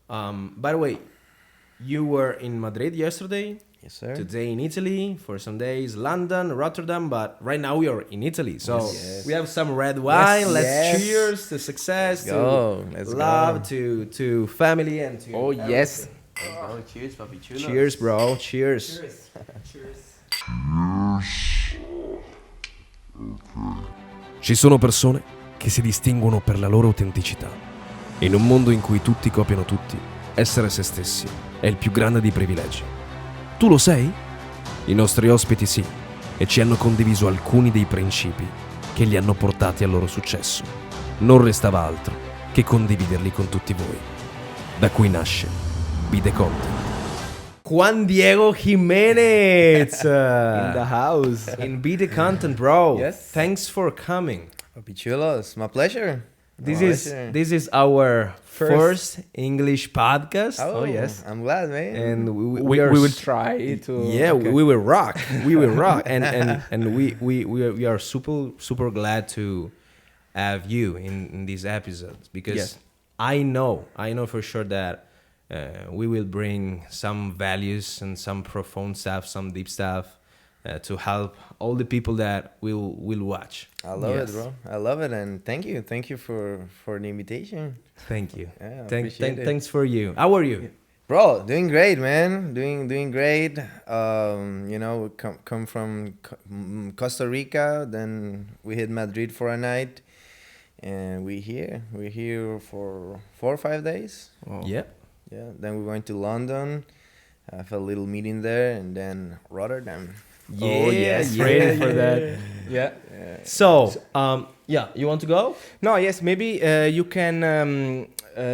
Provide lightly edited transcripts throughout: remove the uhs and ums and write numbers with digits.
By the way, you were in Madrid yesterday. Yes, sir. Today in Italy, for some days London, Rotterdam, but right now we are in Italy. So Yes. we have some red wine. Let's Yes. cheers to success, Let's to love, go. to family, and to Oh, yes. Let's go. Cheers, papi chulos. Cheers, bro. Cheers. Ci sono persone che si distinguono per la loro autenticità. In un mondo in cui tutti copiano tutti, essere se stessi è il più grande dei privilegi. Tu lo sei? I nostri ospiti sì, e ci hanno condiviso alcuni dei principi che li hanno portati al loro successo. Non restava altro che condividerli con tutti voi. Da cui nasce BeTheContent. Juan Diego Jimenez In the house. in BeTheContent, bro. Yes. Thanks for coming. Papi chulos. My pleasure. This My is pleasure. this is our first English podcast. Oh, yes. I'm glad, man. And We are will try to. Yeah, okay. we will rock. We will rock, and we are super glad to have you in these episodes because Yes. I know for sure that we will bring some values and some profound stuff, some deep stuff to help all the people that will watch. I love Yes. it, bro. I love it, and thank you for the invitation, Thank you. Yeah, I appreciate it. Thanks for you. How are you? bro. Doing great, man. Doing great. Come from Costa Rica, then we hit Madrid for a night, and we're here for 4 or 5 days. Oh. Yeah. Yeah. Then we went to London, have a little meeting there, and then Rotterdam. Oh, yes. Ready for that. Yeah. So, yeah, you want to go? No, yes, maybe you can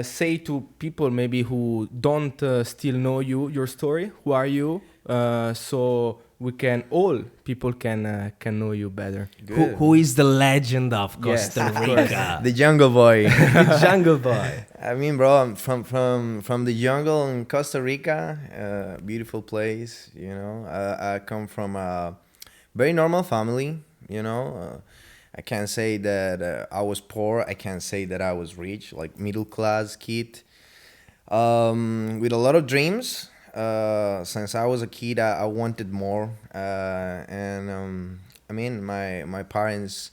say to people maybe who don't still know your story, who are you, so all people can know you better. Good. Who is the legend of Yes, Costa of course. Rica? The jungle boy. The jungle boy. I mean, bro, I'm from the jungle in Costa Rica, beautiful place. I come from a very normal family. I can't say that I was poor. I can't say that I was rich, like middle class kid, with a lot of dreams. Since I was a kid, I wanted more, and I mean, my parents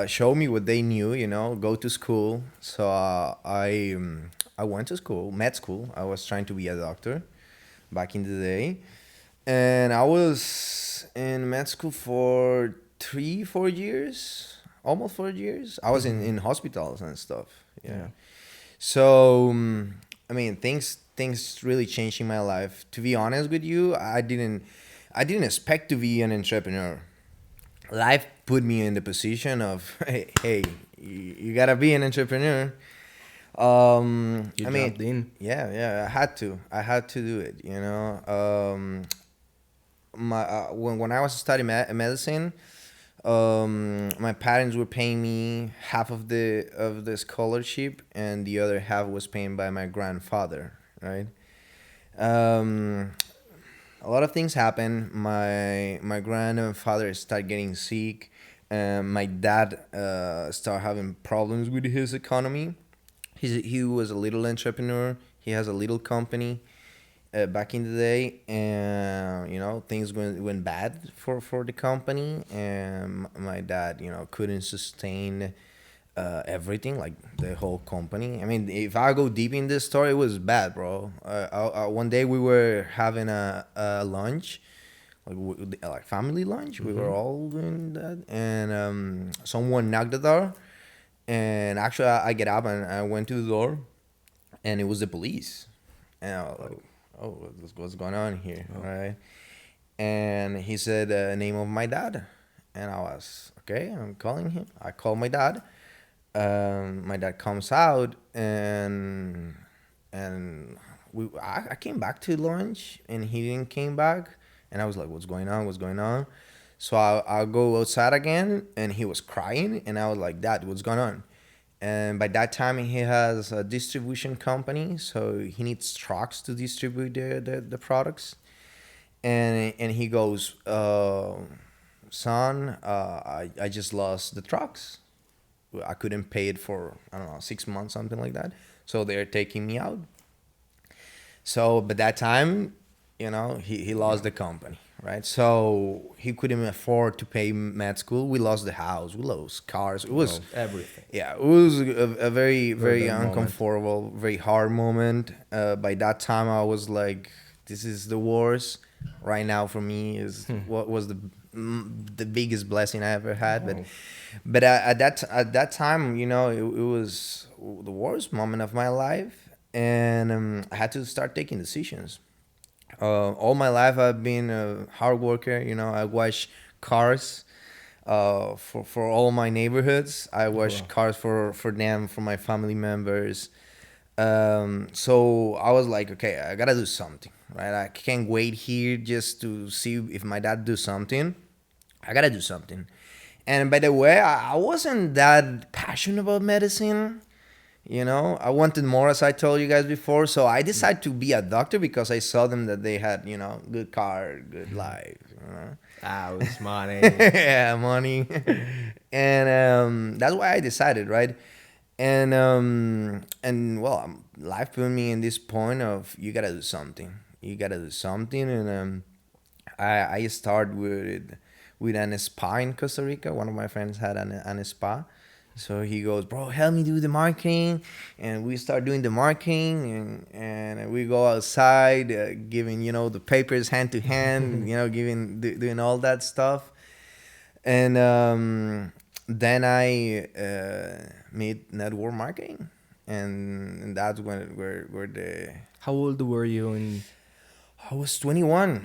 showed me what they knew. Go to school. So I went to school, med school. I was trying to be a doctor back in the day, and I was in med school for 3-4 years, almost 4 years. I was in hospitals and stuff. Yeah. So I mean, things really changed in my life. To be honest with you, I didn't expect to be an entrepreneur. Life put me in the position of hey, you gotta be an entrepreneur. You I mean, jumped in. yeah, I had to do it. When I was studying medicine, my parents were paying me half of the scholarship, and the other half was paid by my grandfather. Right. A lot of things happened. My grandfather started getting sick. My dad started having problems with his economy. He was a little entrepreneur. He has a little company back in the day, and things went bad for the company, and my dad couldn't sustain everything, like the whole company. I mean, if I go deep in this story, it was bad, bro. One day we were having a lunch, like family lunch. We were all doing that, and someone knocked the door, and actually I get up and I went to the door, and it was the police, and I was like, oh, what's going on here, right? And he said the name of my dad, and I was okay. I'm calling him. I call my dad. My dad comes out, and I came back to lunch, and he didn't came back, and I was like, what's going on? So I'll go outside again, and he was crying, and I was like, Dad, what's going on? And by that time, he has a distribution company, so he needs trucks to distribute the products. And he goes, son, I just lost the trucks. I couldn't pay it for, I don't know, 6 months, something like that. So they're taking me out. So, but that time, you know, he lost the company, right? So he couldn't afford to pay med school. We lost the house, we lost cars. It was everything. yeah, it was a very bad moment. uncomfortable, very hard moment. By that time, I was like, this is the worst. Right now, for me, is what was the biggest blessing I ever had. But at that time, you know, it was the worst moment of my life, and I had to start taking decisions. All my life, I've been a hard worker. You know, I wash cars for all my neighborhoods. I wash cars for them, for my family members. So I was like, okay, I gotta do something, right? I can't wait here just to see if my dad do something. I gotta do something. And by the way, I wasn't that passionate about medicine. You know, I wanted more, as I told you guys before. So I decided to be a doctor because I saw them that they had, you know, good car, good life. You know? Ah, with money. Yeah, money. And that's why I decided, right? And well, life put me in this point of you gotta do something. You gotta do something, and I started with an spa in Costa Rica. One of my friends had an spa. So he goes, bro, help me do the marketing. And we start doing the marketing, and we go outside, giving, you know, the papers hand to hand, you know, doing all that stuff. And then I meet network marketing. And that's where the... How old were you? I was 21.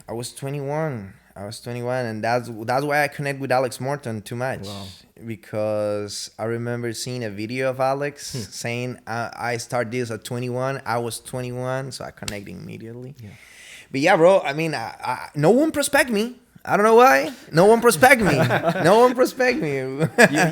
I was 21. And that's why I connect with Alex Morton too much. Wow. Because I remember seeing a video of Alex saying, I start this at 21. I was 21, so I connected immediately. Yeah. But yeah, bro, I mean, no one prospect me. I don't know why. No one prospect me. No one prospect me.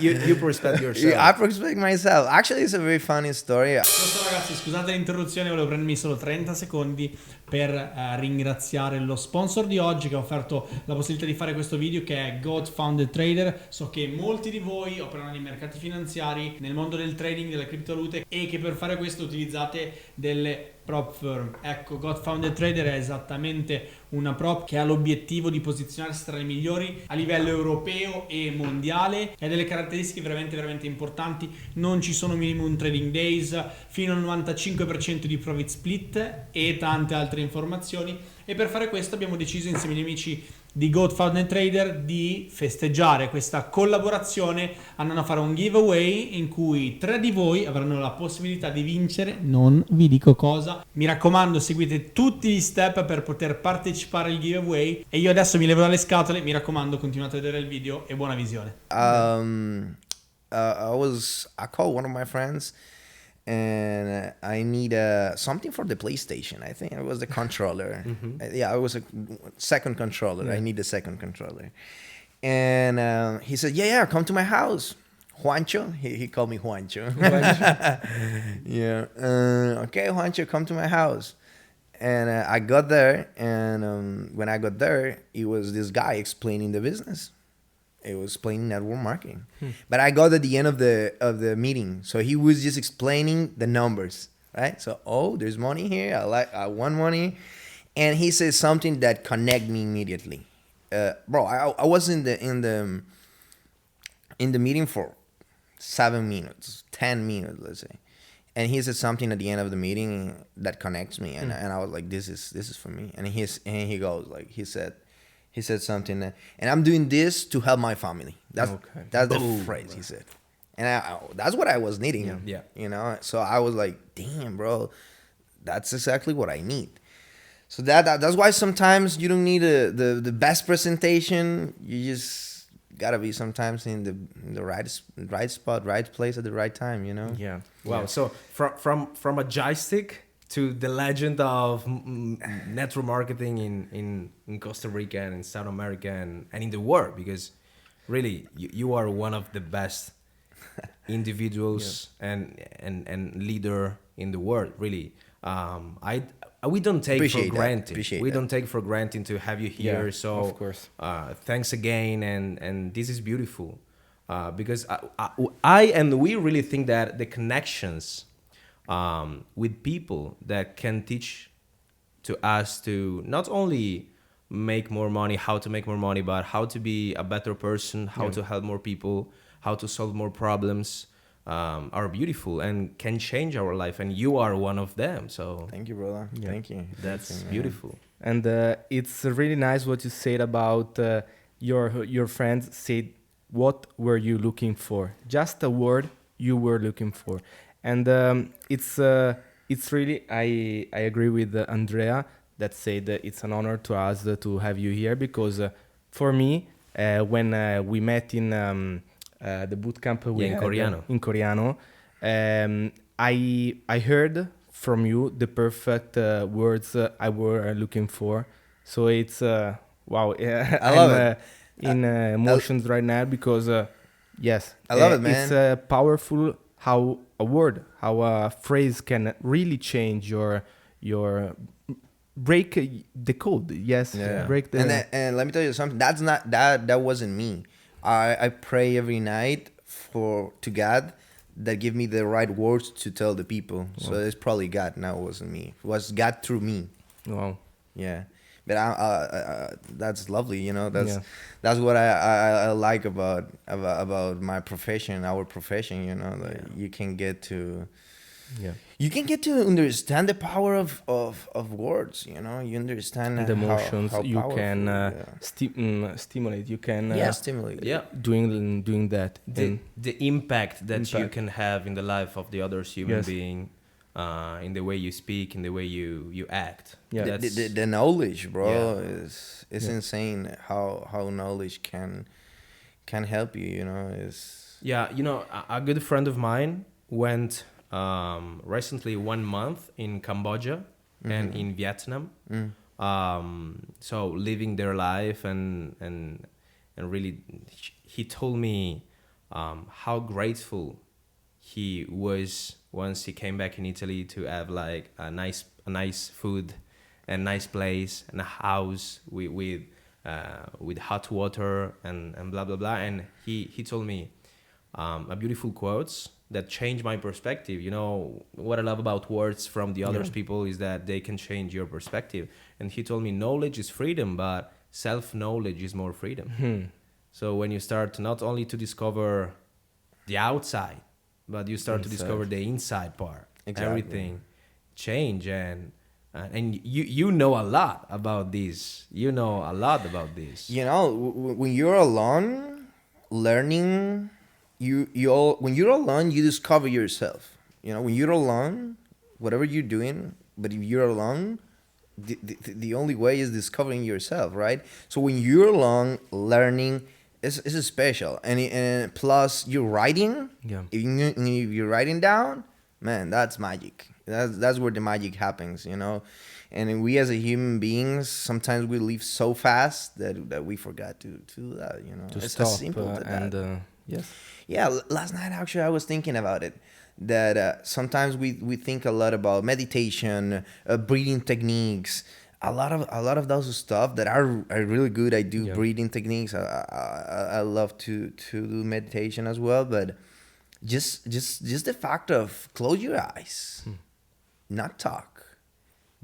You prospect yourself. I prospect myself. Actually, it's a very funny story. Adesso ragazzi, scusate l'interruzione, volevo prendermi solo 30 secondi per ringraziare lo sponsor di oggi che ha offerto la possibilità di fare questo video, che è God Founded Trader. So che molti di voi operano nei mercati finanziari, nel mondo del trading, delle criptovalute, e che per fare questo utilizzate delle prop firm. Ecco, God Founded Trader è esattamente una prop che ha l'obiettivo di posizionarsi tra i migliori a livello europeo e mondiale, e ha delle caratteristiche veramente importanti. Non ci sono minimum trading days, fino al 95% di profit split e tante altre informazioni. E per fare questo abbiamo deciso insieme agli amici di God Founded Trader di festeggiare questa collaborazione andando a fare un giveaway in cui 3 di voi avranno la possibilità di vincere, non vi dico cosa. Mi raccomando, seguite tutti gli step per poter partecipare al giveaway, e io adesso mi levo dalle scatole. Mi raccomando, continuate a vedere il video e buona visione. I called one of my friends, and I need something for the PlayStation. I think it was the controller. Yeah, it was a second controller. Yeah. I need a second controller. And he said, yeah, come to my house. Juancho, he called me Juancho. Yeah. Okay, Juancho, come to my house. And I got there, and when I got there, it was this guy explaining the business. It was explaining network marketing. But I got at the end of the meeting, so he was just explaining the numbers, right? So, there's money here. I want money, and he said something that connected me immediately. Bro, I was in the meeting for 7 minutes, 10 minutes, let's say, and he said something at the end of the meeting that connects me, and I was like, this is for me. And he goes like, he said something, and I'm doing this to help my family. That's the phrase he said, and that's what I was needing. Yeah. You know. So I was like, damn, bro, that's exactly what I need. So that's why sometimes you don't need the best presentation. You just gotta be sometimes in the right spot, right place at the right time. You know. Yeah. Wow. Yeah. So from a joystick to the legend of network marketing in Costa Rica and in South America and in the world, because really you are one of the best individuals and leader in the world, really. We don't take for granted. We don't take for granted to have you here. Yeah, so of course. Thanks again, and this is beautiful because we really think that the connections with people that can teach to us to not only make more money, how to make more money, but how to be a better person, how to help more people, how to solve more problems, are beautiful and can change our life. And you are one of them. So Thank you, brother. Thank you. that's Thank you, man. beautiful. And it's really nice what you said about your friends said, what were you looking for? Just a word you were looking for. And it's really, I agree with Andrea that said that it's an honor to us to have you here, because for me, when we met in the bootcamp we in had, Coreano. in Coreano, I heard from you the perfect words I were looking for. So it's wow. I love I'm it. in emotions right now because yes, I love it, man. It's powerful how a word, how a phrase can really change your break the code. Yes, Yeah. break the. And let me tell you something. That wasn't me. I pray every night to God that give me the right words to tell the people. So it's probably God. Now it wasn't me. It was God through me. Wow. Yeah. But that's lovely. You know, Yeah. that's what I like about my profession, our profession. You know, that you can get to. Yeah. You can get to understand the power of words. You know, you understand The emotions how you powerful, can yeah. stimulate. You can Stimulate. Yeah. doing that. The impact that you Impact. can have in the life of the other human Yes. being, in the way you speak, in the way you act. Yeah. The knowledge, bro, Yeah. is Yeah. insane. How knowledge can help you. You know, is Yeah, you know, a good friend of mine went recently 1 month in Cambodia and in Vietnam. So living their life and really, he told me how grateful he was once he came back in Italy to have like a nice food and nice place and a house with hot water and blah blah blah. And he told me a beautiful quotes that changed my perspective. You know what I love about words from the other people is that they can change your perspective. And he told me knowledge is freedom, but self-knowledge is more freedom. So when you start not only to discover the outside, but you start to discover the inside part, Exactly. everything change. And you know a lot about this. You know a lot about this. you know when you're alone, learning. When you're alone, you discover yourself. You know, when you're alone, whatever you're doing, but if you're alone, the only way is discovering yourself, right? So when you're alone, learning is special, and plus you're writing. Yeah. If you're writing down, man, that's magic. That's where the magic happens, you know. And we as a human beings, sometimes we live so fast that we forgot to do that, you know. To It's stop as simple as that. and yes. Yeah, last night actually I was thinking about it. That sometimes we think a lot about meditation, breathing techniques, a lot of those stuff that are really good. I do breathing techniques. I love to do meditation as well. But just the fact of close your eyes, not talk,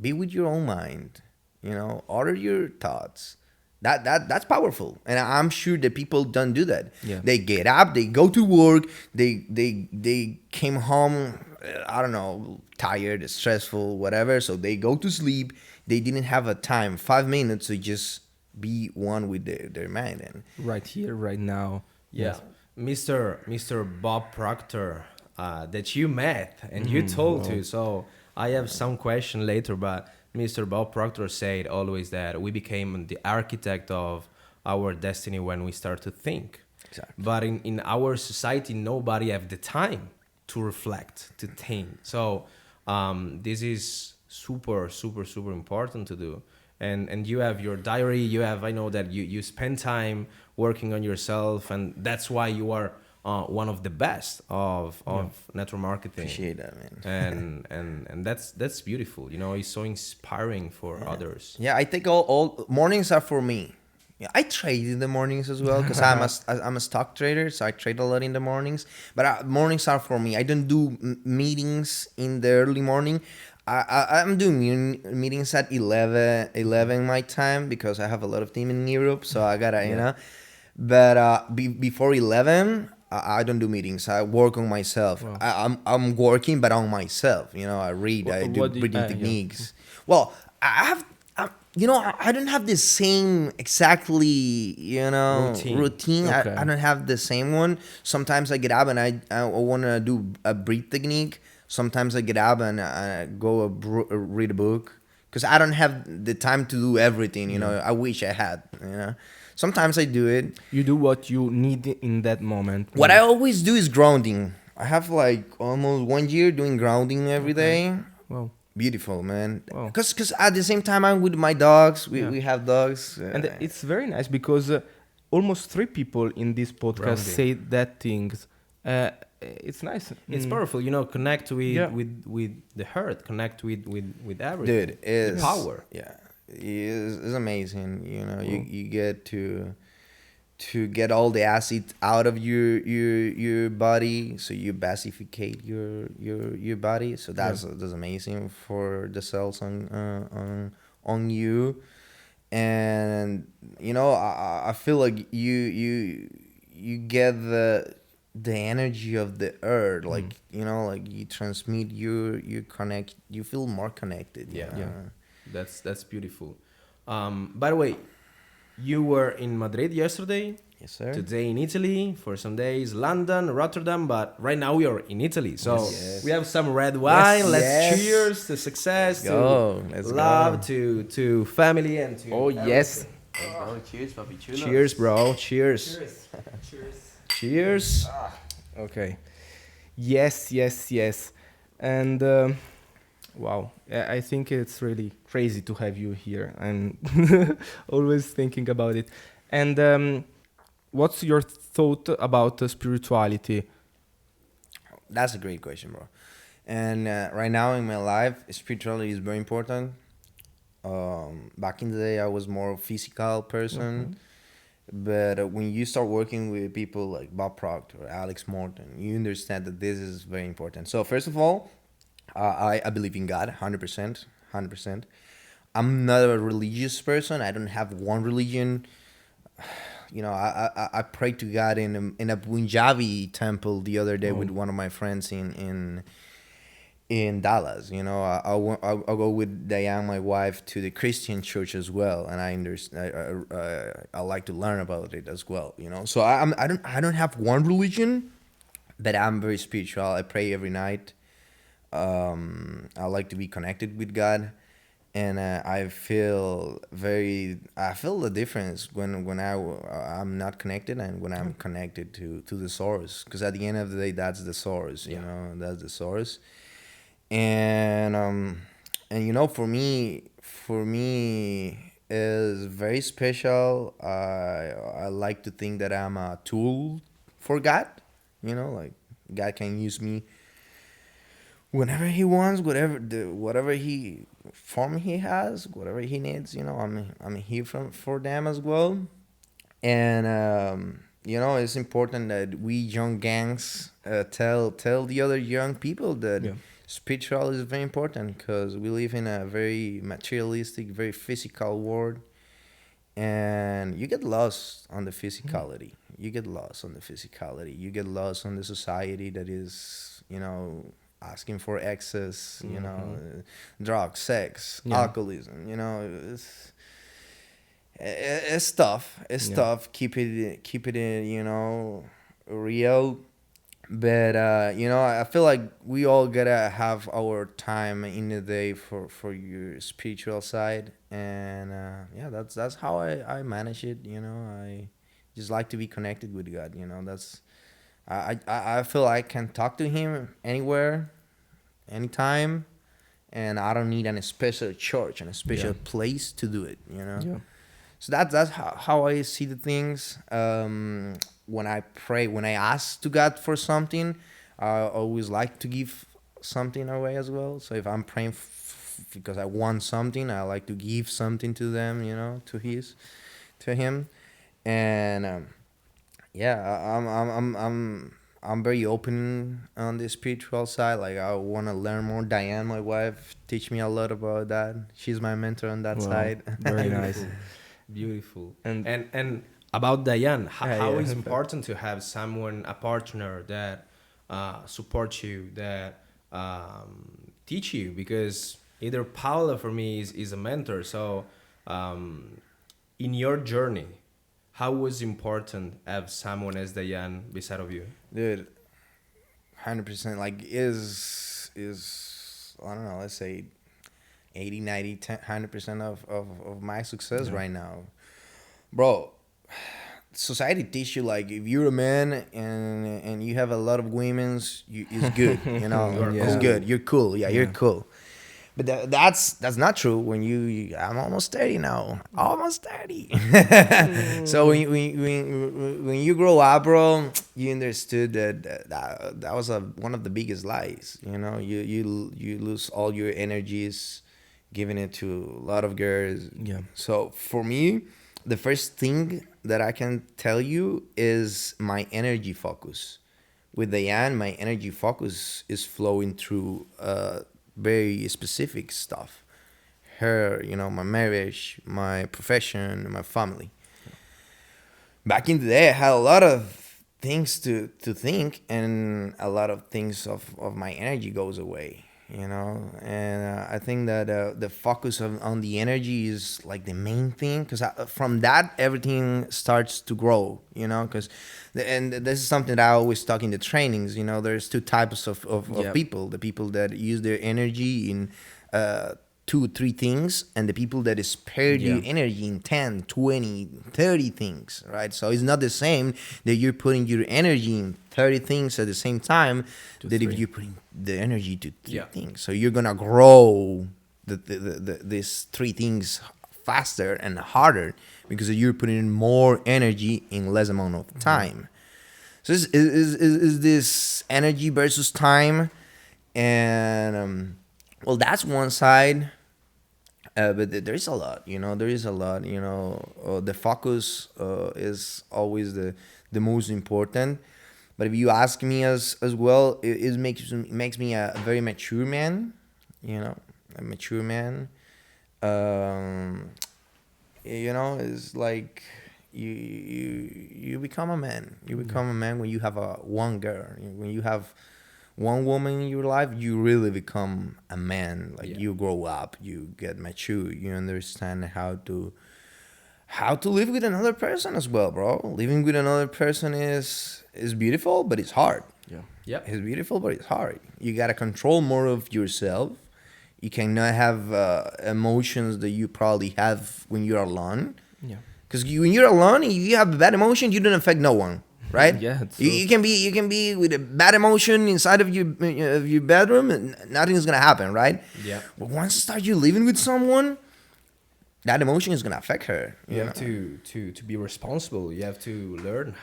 be with your own mind. You know, order your thoughts. That's powerful, and I'm sure that people don't do that. Yeah. They get up, they go to work, they came home, I don't know, tired, stressful, whatever. So they go to sleep. They didn't have a time, 5 minutes to just be one with their mind. And Right here, right now. Yeah, Mr. Bob Proctor, that you met and you told to. So I have some question later, but Mr. Bob Proctor said always that we became the architect of our destiny when we start to think. Exactly. But in our society, nobody have the time to reflect, to think. So this is super important to do. And you have your diary. You have, I know that you spend time working on yourself, and that's why you are one of the best of network marketing. appreciate that, man. And that's beautiful. You know, it's so inspiring for others. Yeah, I think all mornings are for me. Yeah, I trade in the mornings as well because I'm a stock trader, so I trade a lot in the mornings. But mornings are for me. I don't do meetings in the early morning. I'm doing meetings at 11 my time because I have a lot of team in Europe, so I gotta, you know. But before 11, I don't do meetings. I work on myself. Wow. I'm working, but on myself. You know, I read. I do What do you- breathing yeah. techniques. Well, I have. You know, I don't have the same exactly, you know, routine. Okay. I don't have the same one. Sometimes I get up and I want to do a breathe technique. Sometimes I get up and I go read a book because I don't have the time to do everything. You know, I wish I had. You know, sometimes I do it. You do what you need in that moment. What I always do is grounding. I have like almost 1 year doing grounding every day. Wow. Beautiful, man. Wow. Because at the same time I'm with my dogs. Yeah. We have dogs. And it's very nice because almost 3 people in this podcast Grounding. say that things. It's nice. It's Mm. powerful, you know. Connect with Yeah. with the heart. Connect with everything. Dude, it's power. Yeah, it's amazing. You know, you get to get all the acid out of your body, so you basificate your body. So that's amazing for the cells on you, and you know I feel like you get the energy of the earth, like you know, like you transmit you connect, you feel more connected. That's beautiful. By the way, you were in Madrid yesterday. Yes, sir. Today in Italy, for some days London, Rotterdam, but right now we are in Italy. So Yes. we have some red wine. Yes. Let's Yes. cheers to success, Let's to love, go. to family, and to Oh, yes. Cheers, papi chulo. Cheers, bro. Cheers. Cheers. Okay. Yes. And wow, I think it's really crazy to have you here. I'm always thinking about it. And what's your thought about spirituality? That's a great question, bro. And right now in my life, spirituality is very important. Back in the day, I was more physical person. But when you start working with people like Bob Proctor or Alex Morton, you understand that this is very important. So first of all, I believe in God, 100%. I'm not a religious person. I don't have one religion. You know, I prayed to God in a Punjabi temple the other day with one of my friends in Dallas. You know, I'll go with Diane, my wife, to the Christian church as well, and I like to learn about it as well. You know, so I don't have one religion, but I'm very spiritual. I pray every night. I like to be connected with God. And I feel the difference when I'm not connected and when I'm connected to the source. Because at the end of the day, that's the source. You know, that's the source. And you know, for me is very special. I like to think that I'm a tool for God. You know, like God can use me whenever He wants, whatever He form He has, whatever He needs. You know, I'm here for them as well. And you know, it's important that we young gangs tell the other young people that spiritual is very important, because we live in a very materialistic, very physical world, and you get lost on the physicality. You get lost on the physicality. You get lost on the society that is, you know, asking for excess, you know, drugs, sex, alcoholism. You know, it's tough. It's tough. Keep it in, you know, real. But you know, I feel like we all gotta have our time in the day for your spiritual side, and yeah, that's how I manage it. You know, I just like to be connected with God. You know, that's I feel I can talk to Him anywhere, anytime, and I don't need a special church and a special place to do it. You know. Yeah. So that's how I see the things. When I pray, when I ask to God for something, I always like to give something away as well. So if I'm praying because I want something, I like to give something to them, you know, to His. to him, and yeah, I'm very open on the spiritual side. Like I want to learn more. Diane, my wife, teach me a lot about that. She's my mentor on that Wow, side. very nice. Beautiful. And- And about Diane, how Yeah, is yeah. important to have someone, a partner that supports you, that teach you? Because either Paula for me is a mentor. So in your journey, how was important have someone as Diane beside of you? Dude, 100%. Like is I don't know. Let's say 80, 90, 10, 100% of my success right now, bro. Society teach you like if you're a man and you have a lot of women's, it's good. You know, You are it's cool. good. You're cool. Yeah, you're Yeah. cool. But that's not true when I'm almost 30 now. Almost 30. So when you grow up, bro, you understood that was one of the biggest lies. You know, you lose all your energies giving it to a lot of girls. Yeah. So for me, the first thing that I can tell you is my energy focus. With Diane, my energy focus is flowing through very specific stuff. Her, you know, my marriage, my profession, my family. Back in the day, I had a lot of things to think, and a lot of things of my energy goes away, you know. And I think that the focus on the energy is like the main thing, because from that everything starts to grow, you know. Because and this is something that I always talk in the trainings, you know. There's two types of Yep. people: the people that use their energy in 2-3 things, and the people that spare Yeah. you energy in 10, 20, 30 things, right? So it's not the same that you're putting your energy in 30 things at the same time To that if three. you're putting the energy to 3 Yeah. things. So you're gonna grow these 3 things faster and harder because you're putting in more energy in less amount of time. So is this energy versus time, and well, that's one side. But there is a lot, you know. There is a lot, you know. The focus is always the most important. But if you ask me as well, it makes me a very mature man, you know, a mature man. You know, it's like you become a man. You become a man when you have one girl. When you have one woman in your life, you really become a man. Like Yeah. you grow up, you get mature, you understand how to live with another person as well, bro. Living with another person is beautiful, but it's hard. Yeah. Yep. It's beautiful, but it's hard. You gotta control more of yourself. You cannot have emotions that you probably have when you're alone. Yeah. Because when you're alone, if you have a bad emotion, you don't affect no one, right? Yeah, it's You, true. you can be with a bad emotion inside of your bedroom, and nothing's gonna happen, right? Yeah. But once you start you living with someone, that emotion is gonna affect her. You have know? to be responsible. You have to learn,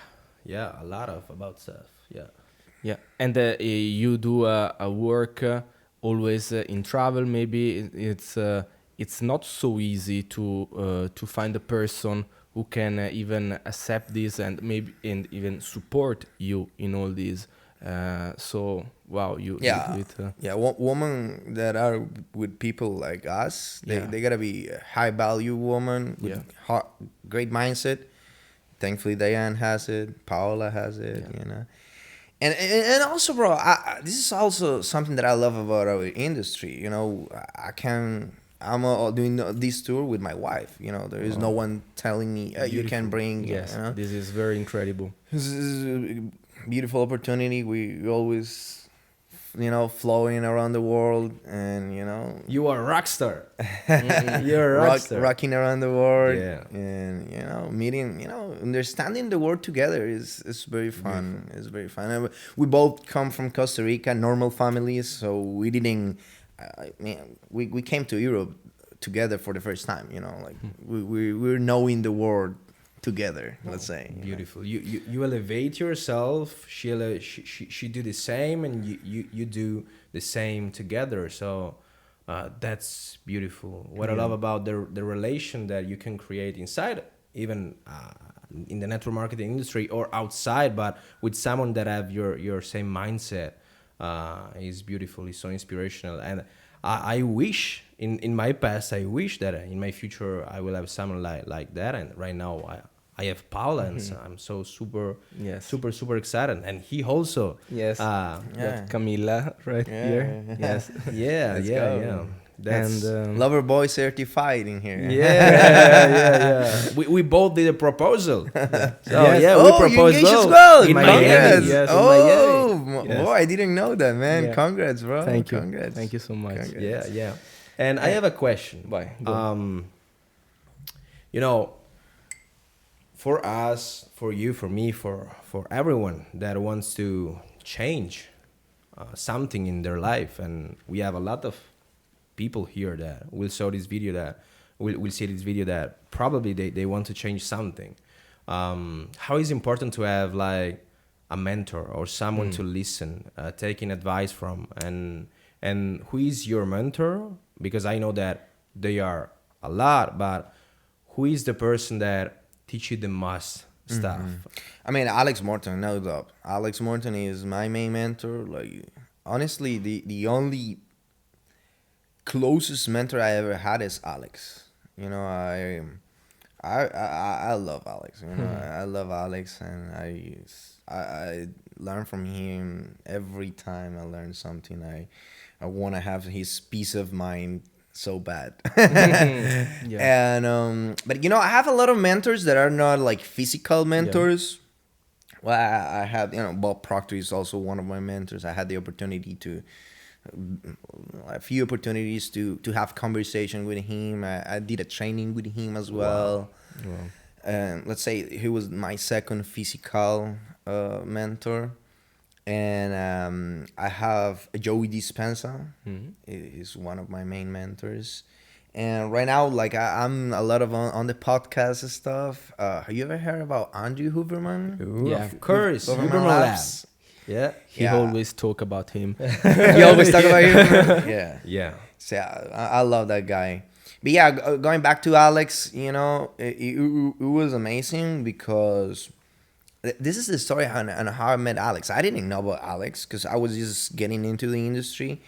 yeah, a lot of about stuff. Yeah. Yeah, and you do a work always in travel. Maybe it's not so easy to find a person who can even accept this and maybe and even support you in all this. So wow, you Yeah, do it. yeah. Women that are with people like us, Yeah. they gotta be a high value woman with Yeah. great mindset. Thankfully, Diane has it. Paola has it. Yeah. You know, and also, bro, this is also something that I love about our industry. You know, I'm doing this tour with my wife. You know, there is no one telling me you can bring. Yes, You know? this is very incredible. This is a beautiful opportunity. We always, you know, flowing around the world, and you know, You are a rock star. You're a rock star. rocking around the world, Yeah. and you know, meeting, you know, understanding the world together is very fun. It's very fun. And we both come from Costa Rica, normal families, so we didn't. We came to Europe together for the first time. You know, like we're knowing the world together. Let's say. you know. Beautiful. You elevate yourself. She do the same, and you do the same together. So that's beautiful. What I love about the relation that you can create inside even in the network marketing industry or outside, but with someone that have your same mindset is beautiful, is so inspirational. And I wish in my past, I wish that in my future I will have someone like that. And right now I have Paula, and so I'm so super excited. And he also Yes. Got Camilla right here. Yes. Let's go. That's Lover boy certified in here. yeah. We both did a proposal. So Yes. we proposed you engaged as both well. in Miami. Congrats. Yes, in oh, Yes. boy, I didn't know that, man. Yeah. Congrats, bro. Thank you. Congrats. Thank you so much. Congrats. Yeah. And I have a question. Bye. You know, for us, for you, for me, for everyone that wants to change something in their life, and we have a lot of people here that will show this video, that will see this video, that probably they want to change something. How is important to have like a mentor or someone to listen, taking advice from, and who is your mentor? Because I know that they are a lot, but who is the person that teach you the most stuff? I mean, Alex Morton, no doubt. Alex Morton is my main mentor. Like, honestly, the only closest mentor I ever had is Alex. You know, I love Alex. You know, I love Alex, and I learn from him every time I learn something. I want to have his peace of mind so bad. And but you know, I have a lot of mentors that are not like physical mentors. Well, I had, you know, Bob Proctor is also one of my mentors. I had the opportunity to a few opportunities to have conversation with him. I did a training with him as well. Wow. And let's say he was my second physical mentor. And I have Joey Dispenza. He's one of my main mentors. And right now, like I'm a lot of on the podcast and stuff. Have you ever heard about Andrew Huberman? Ooh, Yeah. of course. Huberman Huberman Labs. Labs. Yeah. He Yeah. always talk about him. You always talk about him. Yeah. Yeah. So I love that guy. But yeah, going back to Alex, you know, it was amazing because this is the story on how I met Alex. I didn't know about Alex because I was just getting into the industry.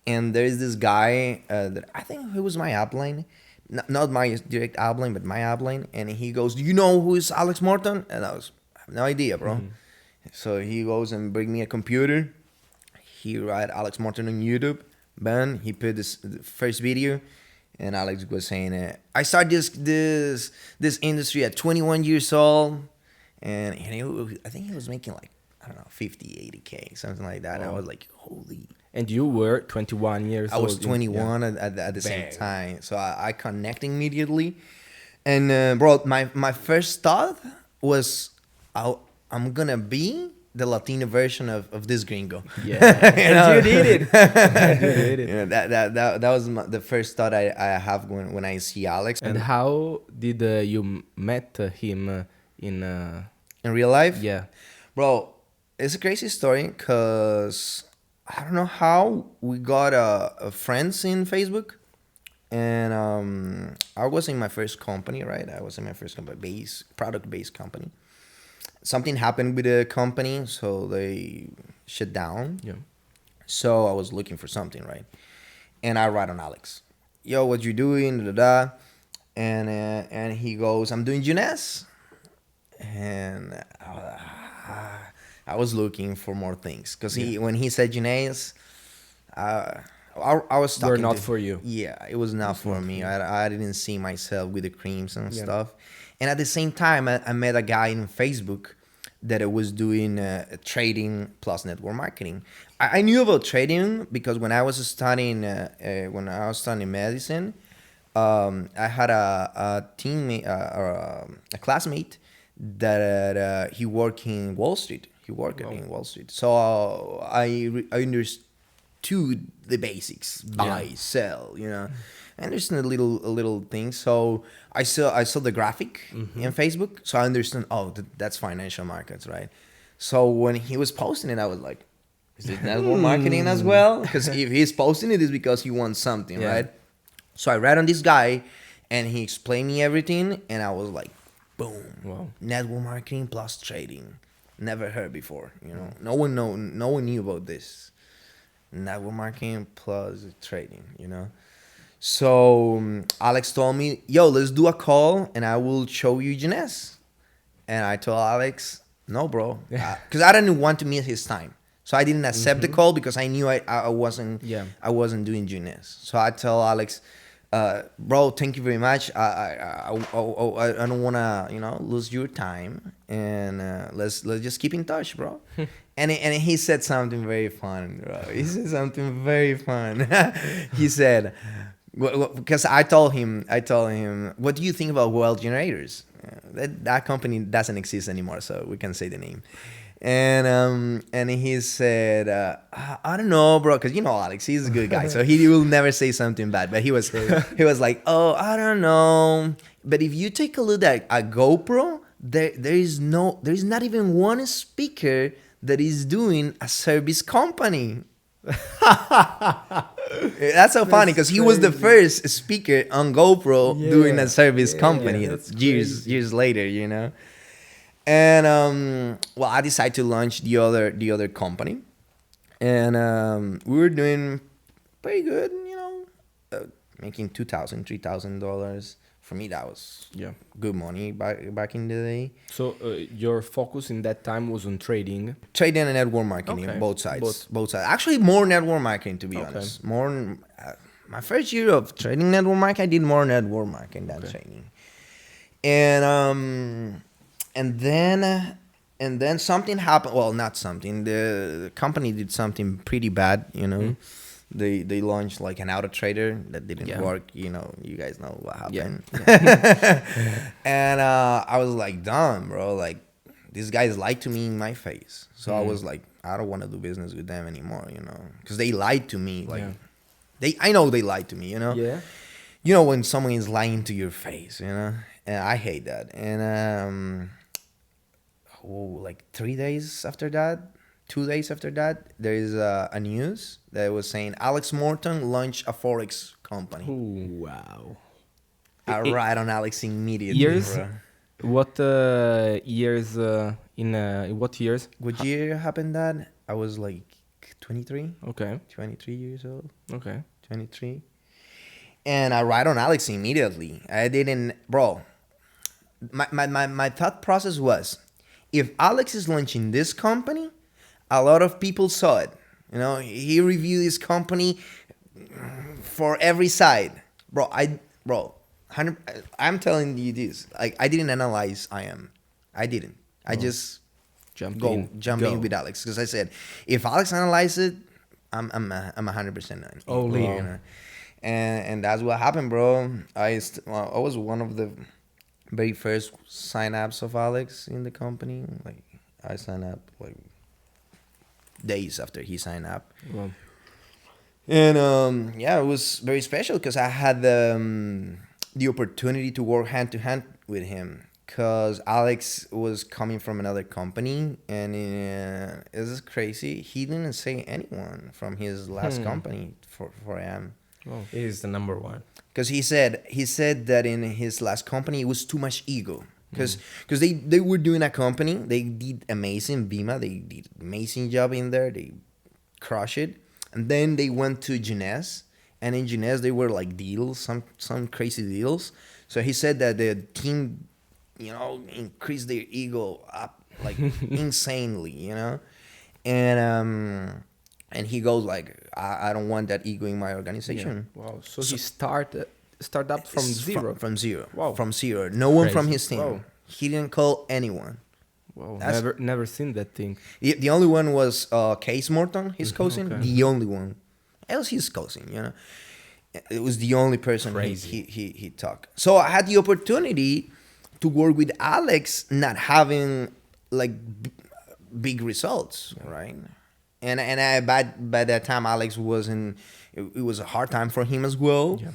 And there's this guy that I think he was my upline. Not my direct upline, but my upline. And he goes, "Do you know who is Alex Morton?" And I have no idea, bro. So he goes and bring me a computer. He write Alex Morton on YouTube. Then he put the first video. And Alex was saying, I started this industry at 21 years old. And I think he was making like, I don't know, 50, 80K, something like that. And I was like, holy. And you were 21 years I old. was 21 at the same Bang. time. So I connect immediately. And bro, my first thought was, I'm going to be the Latino version of this gringo. Yeah. You know? And you did it. You did it. You know, that was the first thought I have when I see Alex. And how did you met him in real life? yeah. Bro, it's a crazy story because I don't know how we got friends in Facebook. And I was in my first company, right? I was in my first company, product-based company. Something happened with the company, so they shut down. Yeah. So I was looking for something, right? And I write on Alex, "Yo, what you doing?" Da, da, da. And he goes, "I'm doing Jeunesse." And I was looking for more things because when he said Jeunesse, I was talking. Were not to, for you. Yeah, it was not for me. I didn't see myself with the creams and stuff. And at the same time, I met a guy in Facebook that was doing trading plus network marketing. I knew about trading because when I was studying medicine, I had a teammate or a classmate that he worked in Wall Street. He worked in Wall Street. So I understood the basics: buy, sell. You know. I understand a little things. So I saw the graphic in Facebook. So I understand, that's financial markets, right? So when he was posting it, I was like, is it network marketing as well? Because if he's posting it, it's because he wants something, right? So I read on this guy and he explained me everything. And I was like, Boom. Wow. Network marketing plus trading. Never heard before. You know, no one knew about this. Network marketing plus trading. You know. So Alex told me, "Yo, let's do a call, and I will show you Jimenez." And I told Alex, "No, bro," because I didn't want to miss his time. So I didn't accept the call because I knew I wasn't I wasn't doing Jimenez. So I tell Alex, "Bro, thank you very much. I don't wanna lose your time, and let's just keep in touch, bro." And he said something very fun, bro. He said something very fun. He said, because I told him, "What do you think about world generators?" That company doesn't exist anymore, so we can say the name. And he said, "I don't know, bro," because Alex, he's a good guy, so he will never say something bad. But he was like, "Oh, I don't know. But if you take a look at a GoPro, there is not even one speaker that is doing a service company." That's so funny because he was the first speaker on GoPro doing a service company years later, And I decided to launch the other company, and we were doing pretty good, making $2,000, $3,000. For me, that was good money back in the day. So your focus in that time was on trading. Trading and network marketing, Okay. both sides. Both sides. Actually, more network marketing, to be honest. More. My first year of trading network marketing, I did more network marketing than trading. And then something happened. Well, not something. The company did something pretty bad. They launched like an auto trader that didn't work. You guys know what happened. And I was like, "Damn, bro! Like, these guys lied to me in my face." So I was like, "I don't want to do business with them anymore." Because they lied to me. Like, I know they lied to me. Yeah. When someone is lying to your face. And I hate that. And like 3 days after that, 2 days after that, there is a news that was saying Alex Morton launched a Forex company. Ooh, wow. I write on Alex immediately. Years? Bro. What years? In what years? What year happened that? I was like 23. Okay. 23 years old. Okay. 23. And I write on Alex immediately. I didn't, bro. My thought process was, if Alex is launching this company, a lot of people saw it. He reviewed this company for every side, bro. I'm telling you this. Like, I didn't analyze IM. I didn't. I just Jump in with Alex, because I said, if Alex analyzed it, I'm 100% in. All in. And that's what happened, bro. I was one of the very first sign-ups of Alex in the company. Like, I signed up like days after he signed up. Wow. And it was very special because I had the opportunity to work hand to hand with him, because Alex was coming from another company, and it was crazy. He didn't say anyone from his last company for AM. Oh. He is the number one. Because he said that in his last company it was too much ego. Because they were doing a company, they did amazing. Bima, they did amazing job in there. They crushed it, and then they went to Jimenez, and in Jimenez they were like deals, some crazy deals. So he said that the team, increased their ego up like insanely, and he goes like, I don't want that ego in my organization. Yeah. Wow. So he started up from zero. From zero. Wow. From zero. No one from Crazy. his team. Wow. He didn't call anyone. Wow. That's- Never seen that thing. The only one was Case Morton, his cousin. Okay. The only one. Else his cousin, It was the only person Crazy. he talked. So I had the opportunity to work with Alex, not having like big results, right? And by that time Alex wasn't. It was a hard time for him as well. Yeah.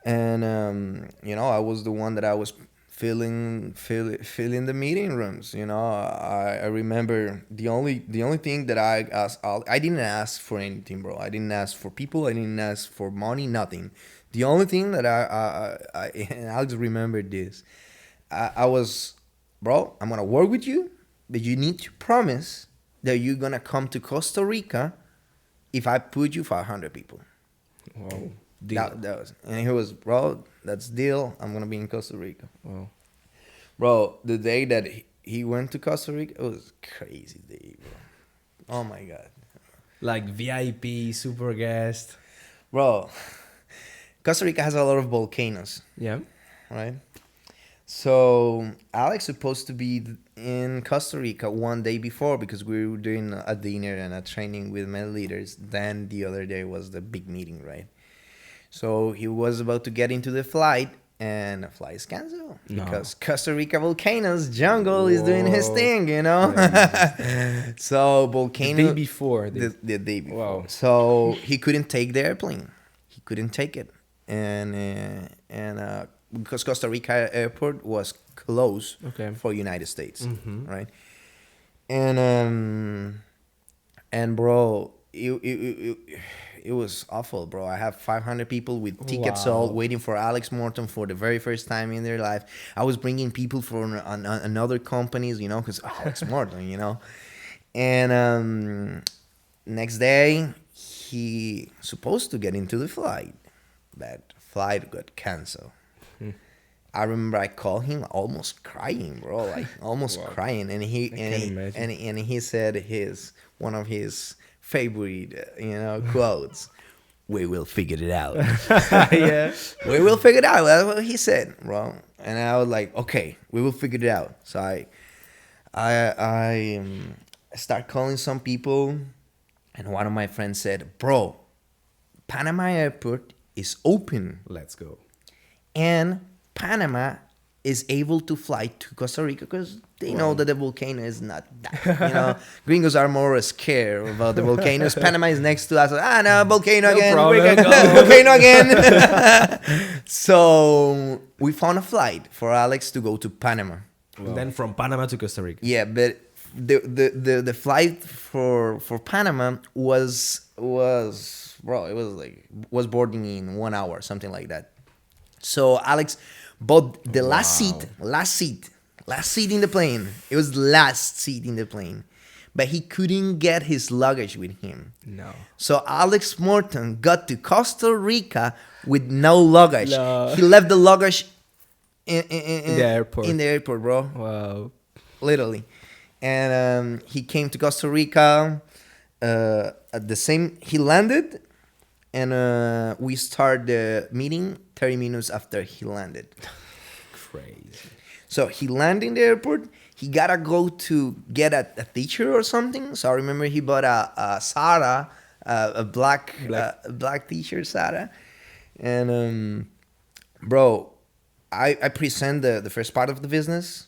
And I was the one that I was filling the meeting rooms. I remember the only thing that I asked. I didn't ask for anything, bro. I didn't ask for people. I didn't ask for money. Nothing. The only thing that I and Alex remembered this. I was, bro, I'm gonna work with you, but you need to promise that you're gonna come to Costa Rica if I put you 500 people. Wow. That was, and he was, bro, that's deal. I'm gonna be in Costa Rica. Wow. Bro, the day that he went to Costa Rica, it was a crazy day, bro. Oh my God. Like VIP, super guest. Bro, Costa Rica has a lot of volcanoes, Yeah. right? So Alex supposed to be in Costa Rica one day before because we were doing a dinner and a training with male leaders. Then the other day was the big meeting, right? So he was about to get into the flight, and the flight is canceled because Costa Rica volcanoes jungle is doing his Whoa. thing, you know. So volcano The day before. the day before. Wow. So he couldn't take the airplane. He couldn't take it, and because Costa Rica airport was closed Okay. for United States, Mhm. right? And bro, it was awful, bro. I have 500 people with tickets sold waiting for Alex Morton for the very first time in their life. I was bringing people from another companies, you know, because Alex Morton, you know. And next day, he supposed to get into the flight, but flight got canceled. I remember I called him almost crying, bro, like almost crying, and he and he said one of his favorite, quotes. We will figure it out. Yeah. We will figure it out. That's what he said, bro. And I was like, okay, we will figure it out. So I start calling some people, and one of my friends said, bro, Panama airport is open, Let's go. and Panama is able to fly to Costa Rica because they know that the volcano is not that. Gringos are more scared about the volcanoes. Panama is next to us. No, volcano No again. problem. We can go. Volcano again. So we found a flight for Alex to go to Panama. And then from Panama to Costa Rica. Yeah, but the flight for Panama was boarding in 1 hour, something like that. So Alex bought the last seat in the plane. It was the last seat in the plane, but he couldn't get his luggage with him. No. So Alex Morton got to Costa Rica with no luggage. No. He left the luggage in the airport. In the airport, bro. Wow. Literally. And he came to Costa Rica at the same. He landed, and we started the meeting 30 minutes after he landed. Crazy. So he landed in the airport. He gotta go to get a teacher or something. So I remember he bought a Sara, a black t-shirt Sara, and bro, I present the first part of the business.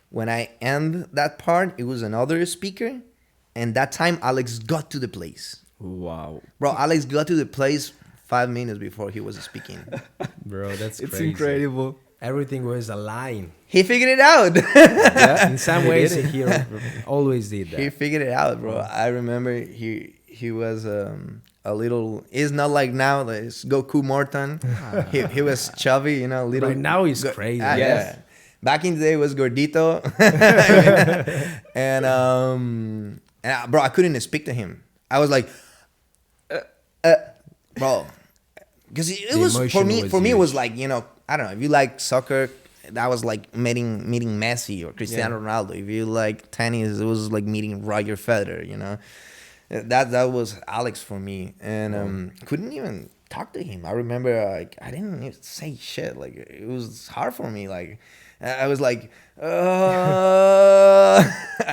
When I end that part, it was another speaker, and that time Alex got to the place. Wow. Bro, Alex got to the place 5 minutes before he was speaking. Bro, that's It's crazy. incredible. Everything was aligned. He figured it out. Yeah. In some ways, he always did that. He figured it out, bro. I remember he was a little. It's not like now. Like it's Goku Morton. he was chubby, little. Right now he's crazy. Yeah. Yes. Back in the day, it was gordito. and bro, I couldn't speak to him. I was like, bro, because it The was for emotion me. was For me, it was huge. like I don't know if you like soccer. That was like meeting Messi or Cristiano Ronaldo. If you like tennis, it was like meeting Roger Federer. That was Alex for me, and couldn't even talk to him. I remember like I didn't even say shit. Like it was hard for me. Like I was like,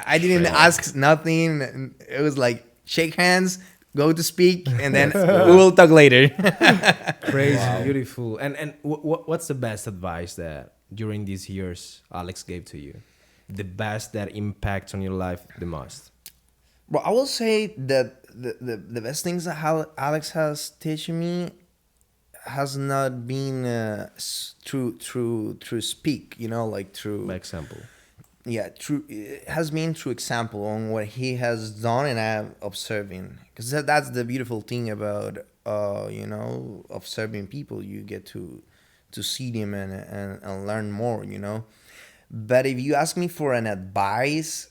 I didn't ask nothing. It was like shake hands, go to speak, and then we will talk later. Crazy, beautiful. And what's the best advice that during these years Alex gave to you? The best that impacts on your life the most? Well, I will say that the best things that Alex has teaching me has not been through speak, like through By example. yeah, true. It has been through example on what he has done, and I'm observing. Because that's the beautiful thing about observing people. You get to to see them and learn more, you know. But if you ask me for an advice,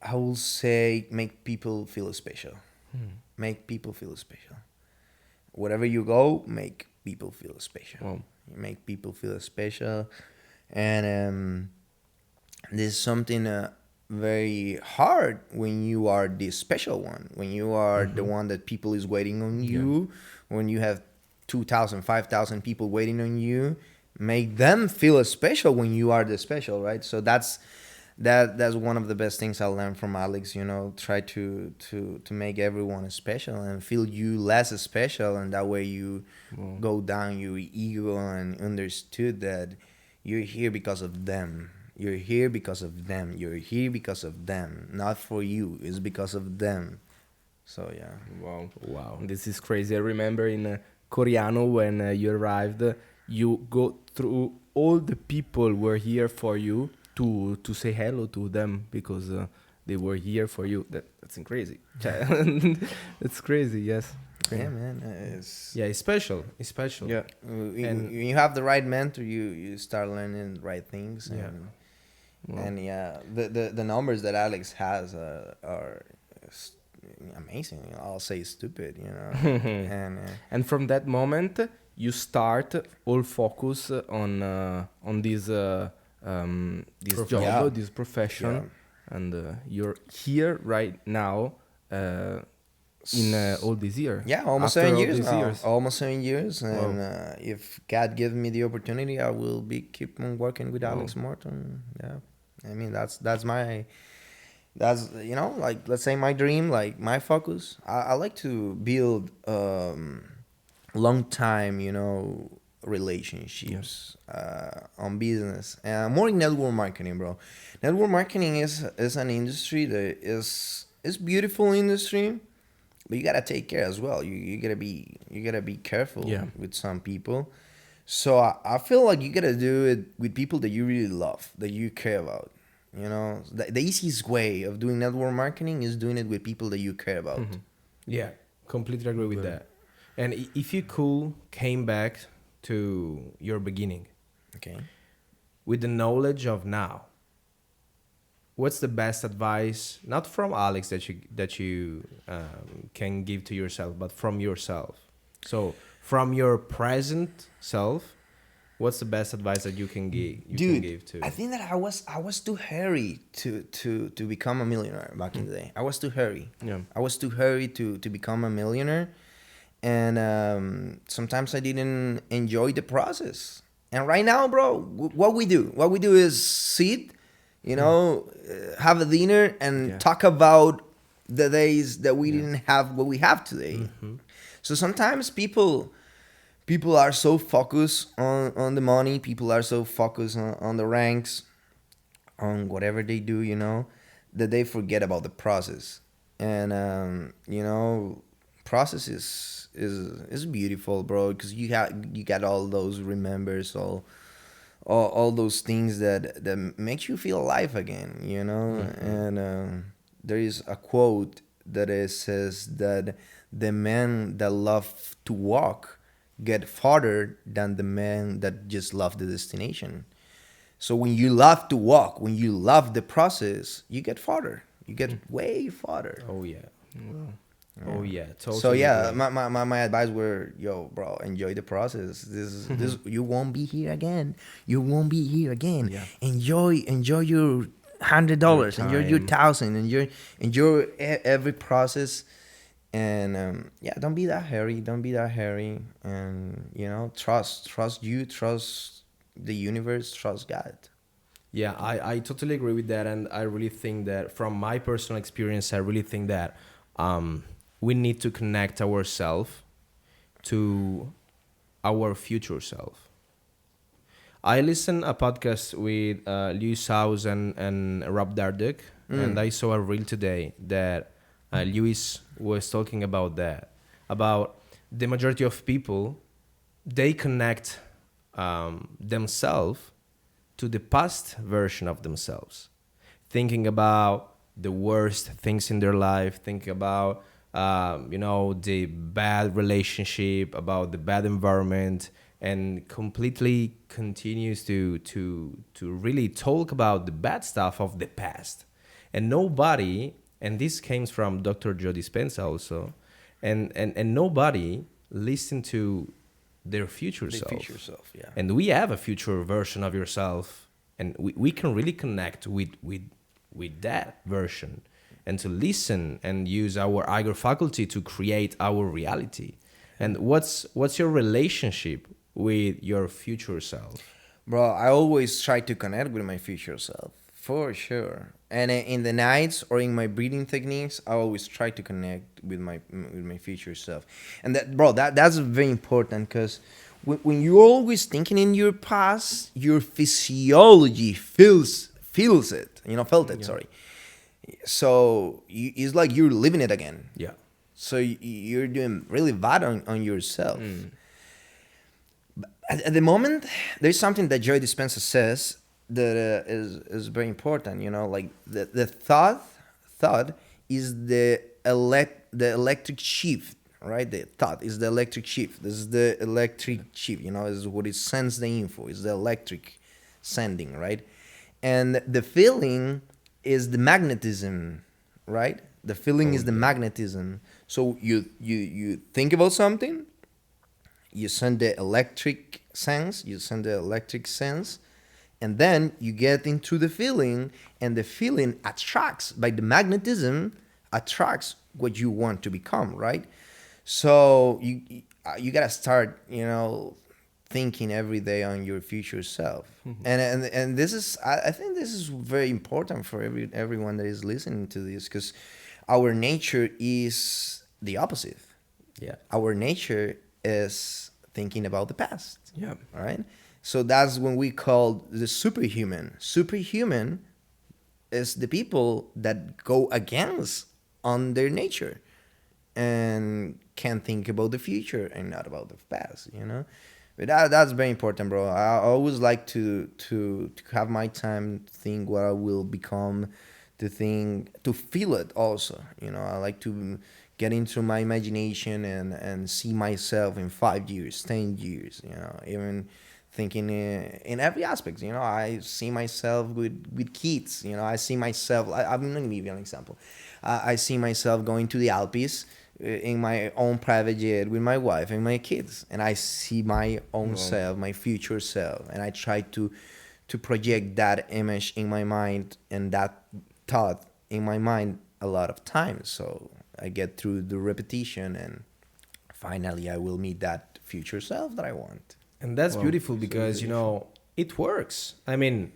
I will say make people feel special. Make people feel special. Wherever you go, make people feel special. Wow. You make people feel special. And this is something very hard when you are the special one, when you are the one that people is waiting on you, when you have 2,000, 5,000 people waiting on you. Make them feel special when you are the special, right? So that's one of the best things I learned from Alex, you know. Try to make everyone special and feel you less special, and that way you go down your ego and understood that you're here because of them. You're here because of them. You're here because of them. Not for you. It's because of them. So yeah. Wow. This is crazy. I remember in Coreano when you arrived, you go through all the people were here for you to say hello to them because they were here for you. That's crazy. That's crazy. Yes. Yeah, man. It's special. It's special. Yeah. When you have the right mentor, you start learning the right things. And, and yeah, the numbers that Alex has are amazing. I'll say stupid, you know. And from that moment, you start all focus on this job, this profession, and you're here right now in all these years. Yeah, almost After 7 all years these now. years. Almost 7 years, and if God gives me the opportunity, I will keep on working with Alex Morton. Yeah, I mean that's you know, like, let's say my dream, like my focus. I like to build long time, you know, relationships on business, more in network marketing, bro. Network marketing is an industry that is beautiful industry, but you gotta take care as well. You gotta be careful with some people. So I feel like you gotta do it with people that you really love, that you care about. You know, the easiest way of doing network marketing is doing it with people that you care about. Yeah, completely agree with that. And if you could came back to your beginning, Okay. with the knowledge of now, what's the best advice, not from Alex that you can give to yourself, but from yourself? So from your present self, what's the best advice that you can give? Dude, can give to? I think that I was too hurry to become a millionaire back in the day. I was too hurry. Yeah. I was too hurry to become a millionaire, and sometimes I didn't enjoy the process. And right now, bro, what we do is sit, you know, have a dinner and talk about the days that we didn't have what we have today. So sometimes people are so focused on the money. People are so focused on the ranks, on whatever they do, you know, that they forget about the process. And you know, process is beautiful, bro, because you got all those remembers, all those things that makes you feel alive again, you know. And there is a quote that says that the men that love to walk get farther than the men that just love the destination. So when you love to walk, when you love the process, you get farther. You get way farther. Oh yeah. Oh yeah. Totally. So yeah, agree. my advice were, yo, bro, enjoy the process. This you won't be here again. You won't be here again. Yeah. Enjoy your $100. Enjoy your $1,000. Enjoy every process. And don't be that hairy. And you know, trust you, trust the universe, trust God. Yeah, I totally agree with that, and I really think that from my personal experience, I really think that we need to connect ourselves to our future self. I listened a podcast with Lewis House and Rob Dardick, and I saw a reel today that Lewis was talking about that, about the majority of people, they connect themselves to the past version of themselves, thinking about the worst things in their life, thinking about the bad relationship, about the bad environment, and completely continues to really talk about the bad stuff of the past. And nobody, and this came from Dr. Joe Dispenza also, and nobody listen to their future The self. future self, yeah. And we have a future version of yourself, and we can really connect with that version, and to listen and use our higher faculty to create our reality. And what's your relationship with your future self? Bro, I always try to connect with my future self, for sure. And in the nights or in my breathing techniques, I always try to connect with my future self. And that, bro, that's very important, because when you're always thinking in your past, your physiology feels it. Felt it. Yeah. Sorry. So it's like you're living it again. Yeah. So you're doing really bad on yourself. But at the moment, there's something that Joe Dispenza says that is very important. Like the thought is the electric shift, right? The thought is the electric shift. This is the electric shift. Is what it sends the info. Is the electric sending, right? And the feeling is the magnetism, right? The feeling is the magnetism. So you think about something, you send the electric sense, and then you get into the feeling, and the feeling attracts, by the magnetism, attracts what you want to become, right? So you gotta start, thinking every day on your future self. And this is, I think this is very important for everyone that is listening to this, because our nature is the opposite. Yeah. Our nature is thinking about the past. Yeah. All right. So that's when we call the superhuman. Superhuman is the people that go against on their nature and can think about the future and not about the past, But that's very important, bro. I always like to have my time to think what I will become, to feel it also. I like to get into my imagination and see myself in 5 years, 10 years, even thinking in every aspect. I see myself with kids. I see myself, I'm going to give you an example. I see myself going to the Alps in my own private jet with my wife and my kids, and I see my own self, my future self, and I try to project that image in my mind and that thought in my mind a lot of times. So I get through the repetition, and finally I will meet that future self that I want. And that's beautiful, because it works. I mean,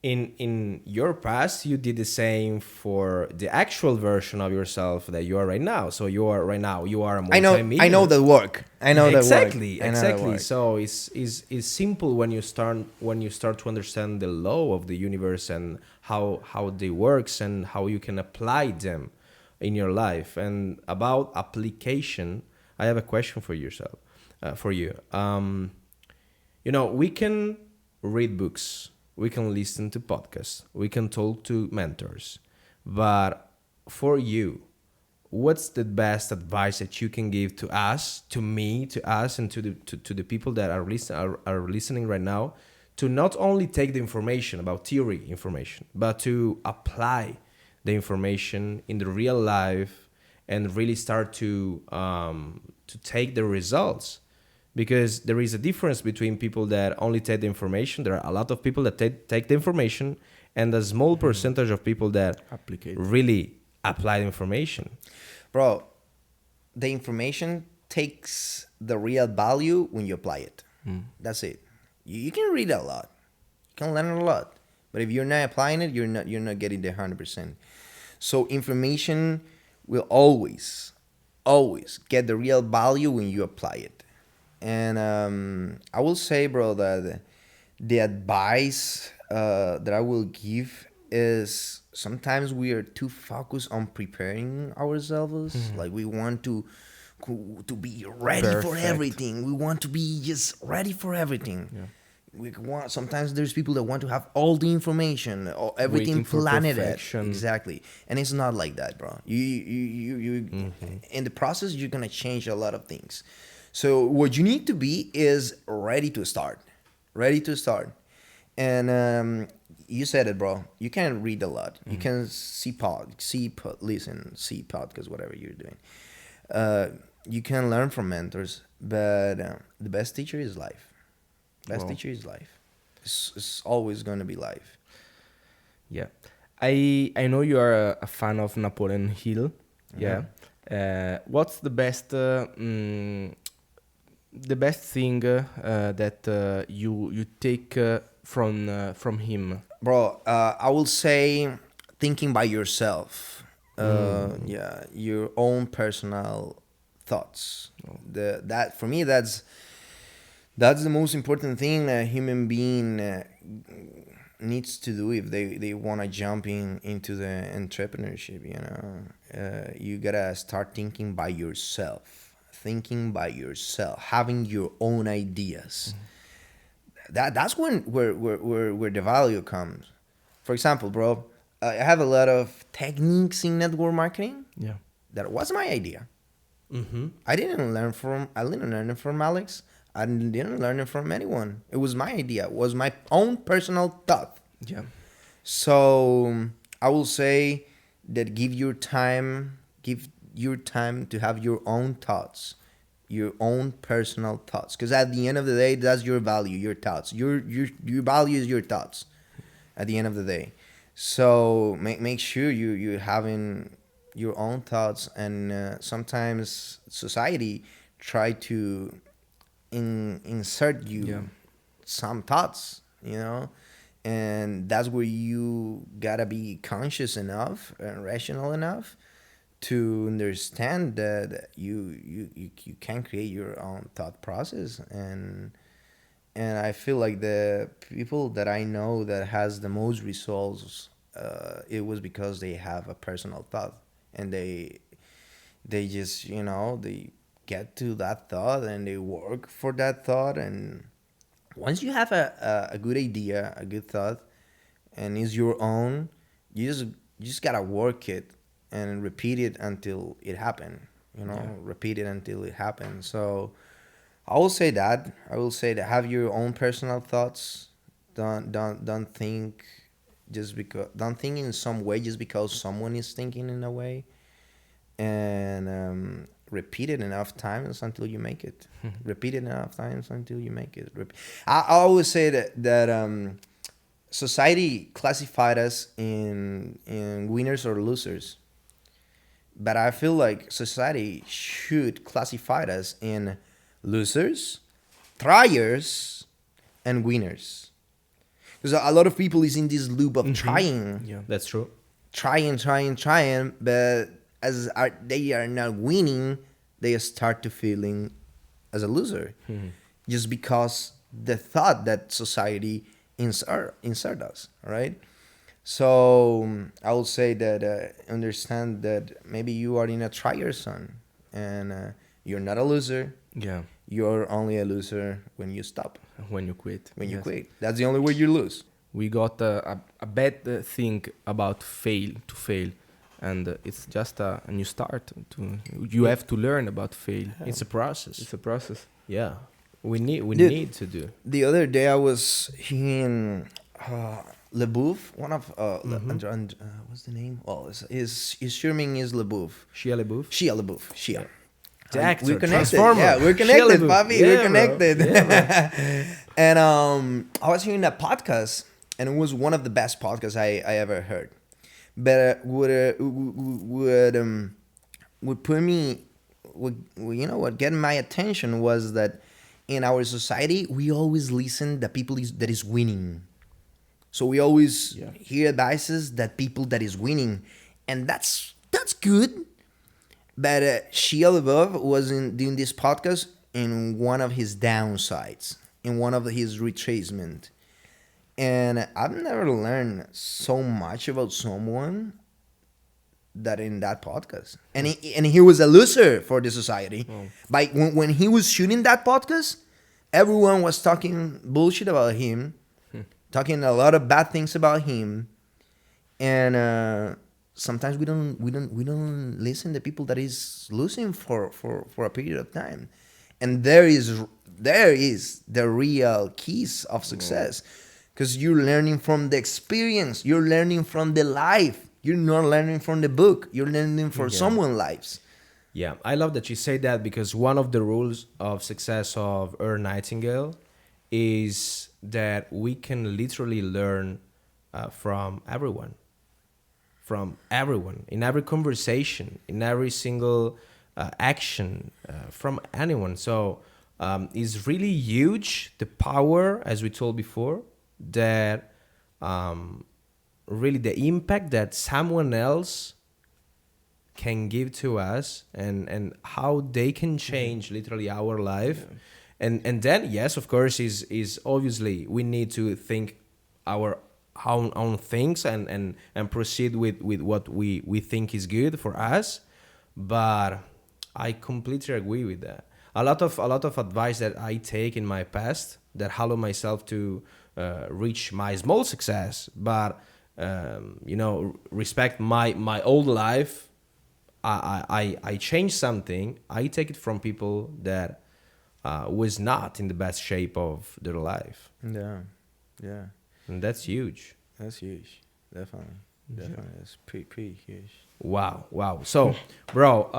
in your past, you did the same for the actual version of yourself that you are right now. So you are a multimillionaire. I know the work. Exactly. That work. So it's simple when you start to understand the law of the universe and how they works and how you can apply them in your life. And about application, I have a question for you. We can read books, we can listen to podcasts, we can talk to mentors, but for you, what's the best advice that you can give to us, to me, to us, and to the people that are listening right now, to not only take the information about theory information, but to apply the information in the real life and really start to take the results? Because there is a difference between people that only take the information. There are a lot of people that take the information, and a small percentage of people that really apply the information. Bro, the information takes the real value when you apply it. That's it. You can read a lot, you can learn a lot, but if you're not applying it, you're not getting the 100%. So information will always get the real value when you apply it. And I will say, bro, that the advice that I will give is sometimes we are too focused on preparing ourselves. Like we want to be ready for everything. We want to be just ready for everything. Yeah. Sometimes there's people that want to have all the information or everything planned. Exactly. And it's not like that, bro. You in the process, you're going to change a lot of things. So what you need to be is ready to start. And you said it, bro. You can read a lot. You can see podcasts, whatever you're doing. You can learn from mentors, but the best teacher is life. Teacher is life. It's always going to be life. Yeah. I know you are a fan of Napoleon Hill. Yeah. What's the best thing that you take from him? Bro, I will say thinking by yourself. Yeah, your own personal thoughts. That for me, that's the most important thing a human being needs to do if they want to jump into the entrepreneurship. You gotta start thinking by yourself, having your own ideas. That's when where the value comes. For example, bro, I have a lot of techniques in network marketing. Yeah. That was my idea. I didn't learn it from Alex. I didn't learn it from anyone. It was my idea. It was my own personal thought. Yeah. So I will say that give your time to have your own thoughts, your own personal thoughts. Because at the end of the day, that's your value, your thoughts. Your value is your thoughts at the end of the day. So make sure you're having your own thoughts. And sometimes society try to insert you some thoughts, and that's where you gotta be conscious enough and rational enough to understand that you can create your own thought process. And I feel like the people that I know that has the most results, it was because they have a personal thought, and they just they get to that thought and they work for that thought. And once you have a good idea, a good thought, and it's your own, you just gotta work it and repeat it until it happens. Repeat it until it happens. So I will say that have your own personal thoughts. Don't think in some way just because someone is thinking in a way. And repeat it enough times until you make it. I always say that society classified us in winners or losers, but I feel like society should classify us in losers, triers, and winners. Because a lot of people is in this loop of trying. Yeah, That's true. Trying, but they are not winning, they start to feeling as a loser, just because the thought that society insert us, right? So I will say that understand that maybe you are in a trier zone, and you're not a loser. Yeah. You're only a loser when you stop, When you quit. when you Yes. quit. That's the only way you lose. We got a bad thing about fail, and it's just a new start. You have to learn about fail. It's a process. It's a process. Yeah. We Dude. need to do. The other day I was hearing LeBouf, one of what's the name? Well, his surname is LeBouf. Shia LaBeouf. Shia LeBouf. Shia. The actor, We're connected. Transformer. Yeah, we're Shia connected, LaBeouf. Bobby. Yeah, We're bro. connected. Yeah, And I was hearing that podcast, and it was one of the best podcasts I ever heard. But would put me, what get my attention was that in our society we always listen to people that is winning. So we always hear advices that people that is winning, and that's good. But Shia LaBeouf was doing this podcast in one of his downsides, in one of his retracement. And I've never learned so much about someone that in that podcast. And he was a loser for the society. Oh. By when he was shooting that podcast, everyone was talking bullshit about him, talking a lot of bad things about him. And sometimes we don't listen to people that is losing for a period of time. And there is the real keys of success, because you're learning from the experience, you're learning from the life, you're not learning from the book, you're learning from someone's lives. Yeah, I love that you say that, because one of the rules of success of Earl Nightingale is that we can literally learn from everyone, in every conversation, in every single action, from anyone. So it's really huge, the power, as we told before, that really the impact that someone else can give to us, and how they can change literally our life. And then, yes, of course, is obviously we need to think our own things and proceed with what we think is good for us. But I completely agree with that. A lot of advice that I take in my past that help myself to reach my small success, but respect my old life. I change something. I take it from people that was not in the best shape of their life. Yeah, And that's huge. that's huge. Definitely, that's pretty huge. Wow. So, bro,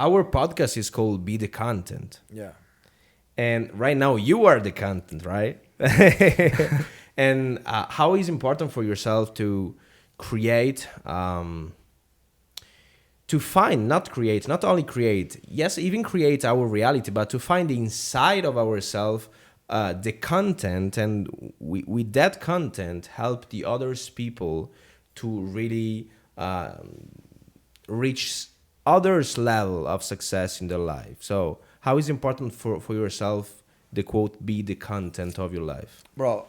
our podcast is called Be the Content. Yeah. And right now you are the content, right? And how is important for yourself to create, to find, not only create, yes, even create our reality, but to find inside of ourselves the content, and with that content help the others people to really reach others level of success in their life. So how is important for yourself the quote be the content of your life? Bro,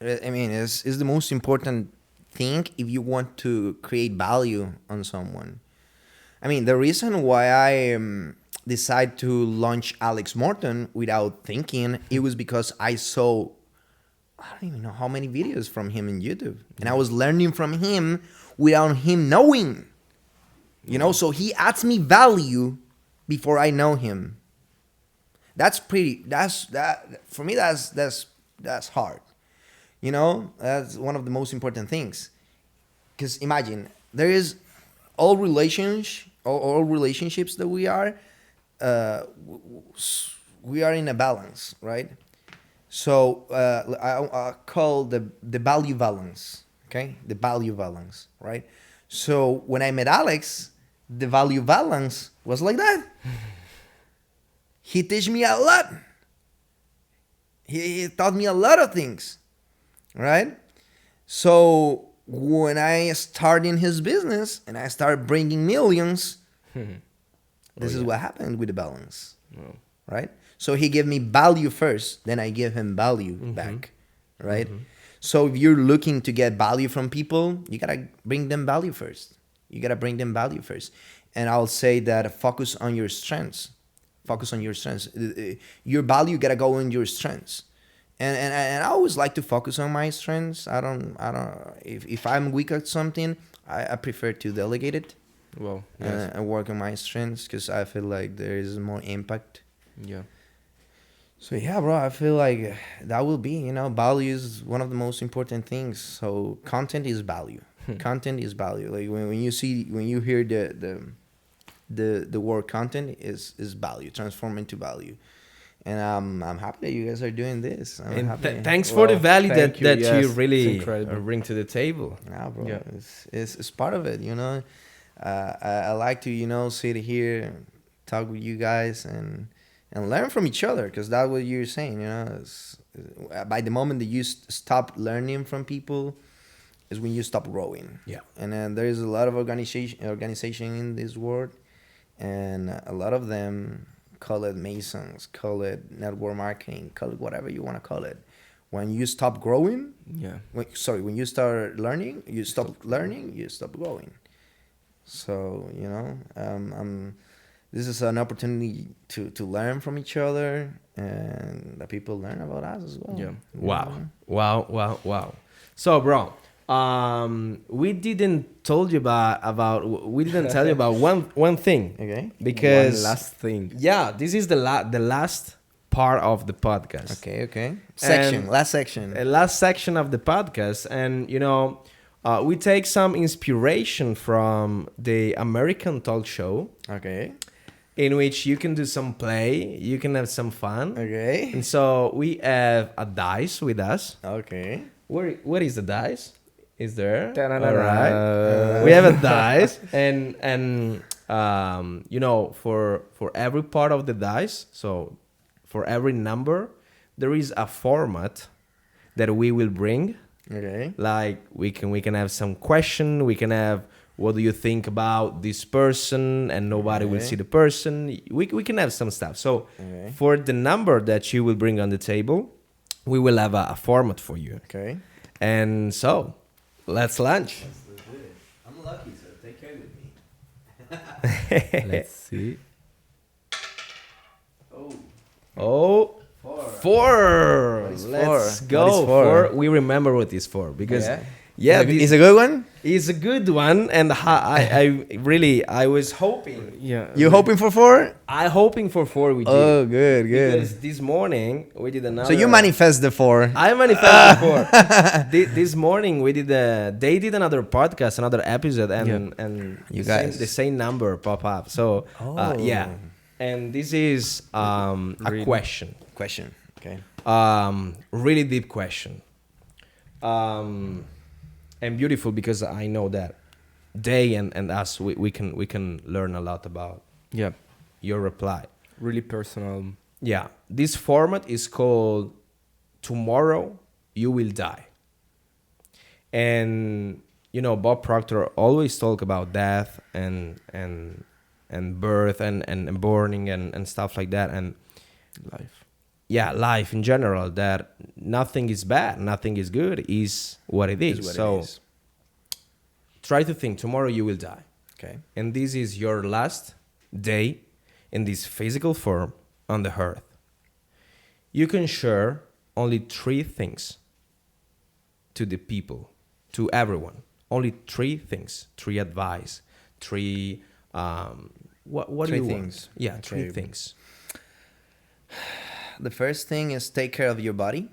I mean, it's the most important thing if you want to create value on someone. I mean, the reason why I decided to launch Alex Morton without thinking, it was because I saw, I don't even know how many videos from him in YouTube. And I was learning from him without him knowing. So he adds me value before I know him. For me, that's hard. That's one of the most important things. Because imagine, there is all relationships that we are in a balance, right? So I call the value balance, okay? The value balance, right? So when I met Alex, the value balance was like that. He teach me a lot. He taught me a lot of things, right? So when I start in his business and I start bringing millions, this is what happened with the balance, right? So he gave me value first, then I give him value back, right? So if you're looking to get value from people, you gotta bring them value first. And I'll say that focus on your strengths. Your value gotta go in your strengths. And I always like to focus on my strengths. If I'm weak at something, I prefer to delegate it. Well, yes. And work on my strengths, because I feel like there is more impact. Yeah. So yeah, bro, I feel like that will be, value is one of the most important things. So content is value. Content is value. Like when you hear the word content is value, transform into value. And I'm happy that you guys are doing this. Thanks for the value that Yes, you really incredible. bring to the table. Yeah, bro. Yeah. It's part of it, I like to, sit here, talk with you guys, and learn from each other, because that's what you're saying, by the moment that you stop learning from people is when you stop growing. Yeah. And then there is a lot of organization in this world, and a lot of them call it masons, call it network marketing, call it whatever you want to call it. When you stop growing, when you start learning, you stop learning, you stop growing. So, this is an opportunity to learn from each other, and that people learn about us as well. Yeah. Wow. So, bro, We didn't told you about we didn't tell you about one thing. Okay. Because One last thing. yeah, this is the last part of the podcast. Okay. Last section. Last section of the podcast, and we take some inspiration from the American talk show, Okay. in which you can do some play, you can have some fun. Okay. And so we have a dice with us. Okay. What is the dice? Is there? Ta-da-da-da. All right. We have a dice, and for every part of the dice, so for every number, there is a format that we will bring. Okay. Like we can have some question. We can have, what do you think about this person? And nobody will Okay. see the person. We can have some stuff. So Okay. for the number that you will bring on the table, we will have a format for you. Okay. And so, let's lunch. I'm lucky, so take care with me. Let's see. Oh, four. is Let's four? go. What is four? We remember what is four because Yeah. Is a good one? it's a good one. And I was hoping. Yeah. You hoping for 4? I hoping for four with Oh, you. good. Because this morning we did another. So you manifest the 4. I manifested four. This morning we did they did another podcast, another episode, and You the guys. the same number pop up. So yeah, and this is a question, Okay. really deep question, and beautiful because I know that they and us we can learn a lot about Yeah. your reply. Really personal. Yeah, this format is called Tomorrow You Will Die. And Bob Proctor always talk about death and birth and burning and stuff like that, and Life. yeah, life in general, that nothing is bad, nothing is good, is what it is. So try to think, tomorrow you will die. Okay. And this is your last day in this physical form on the earth. You can share only 3 things to the people, to everyone. Only 3 things, 3 advice, 3 what do 3 you things. want? Yeah, 3 Okay. things. The first thing is take care of your body.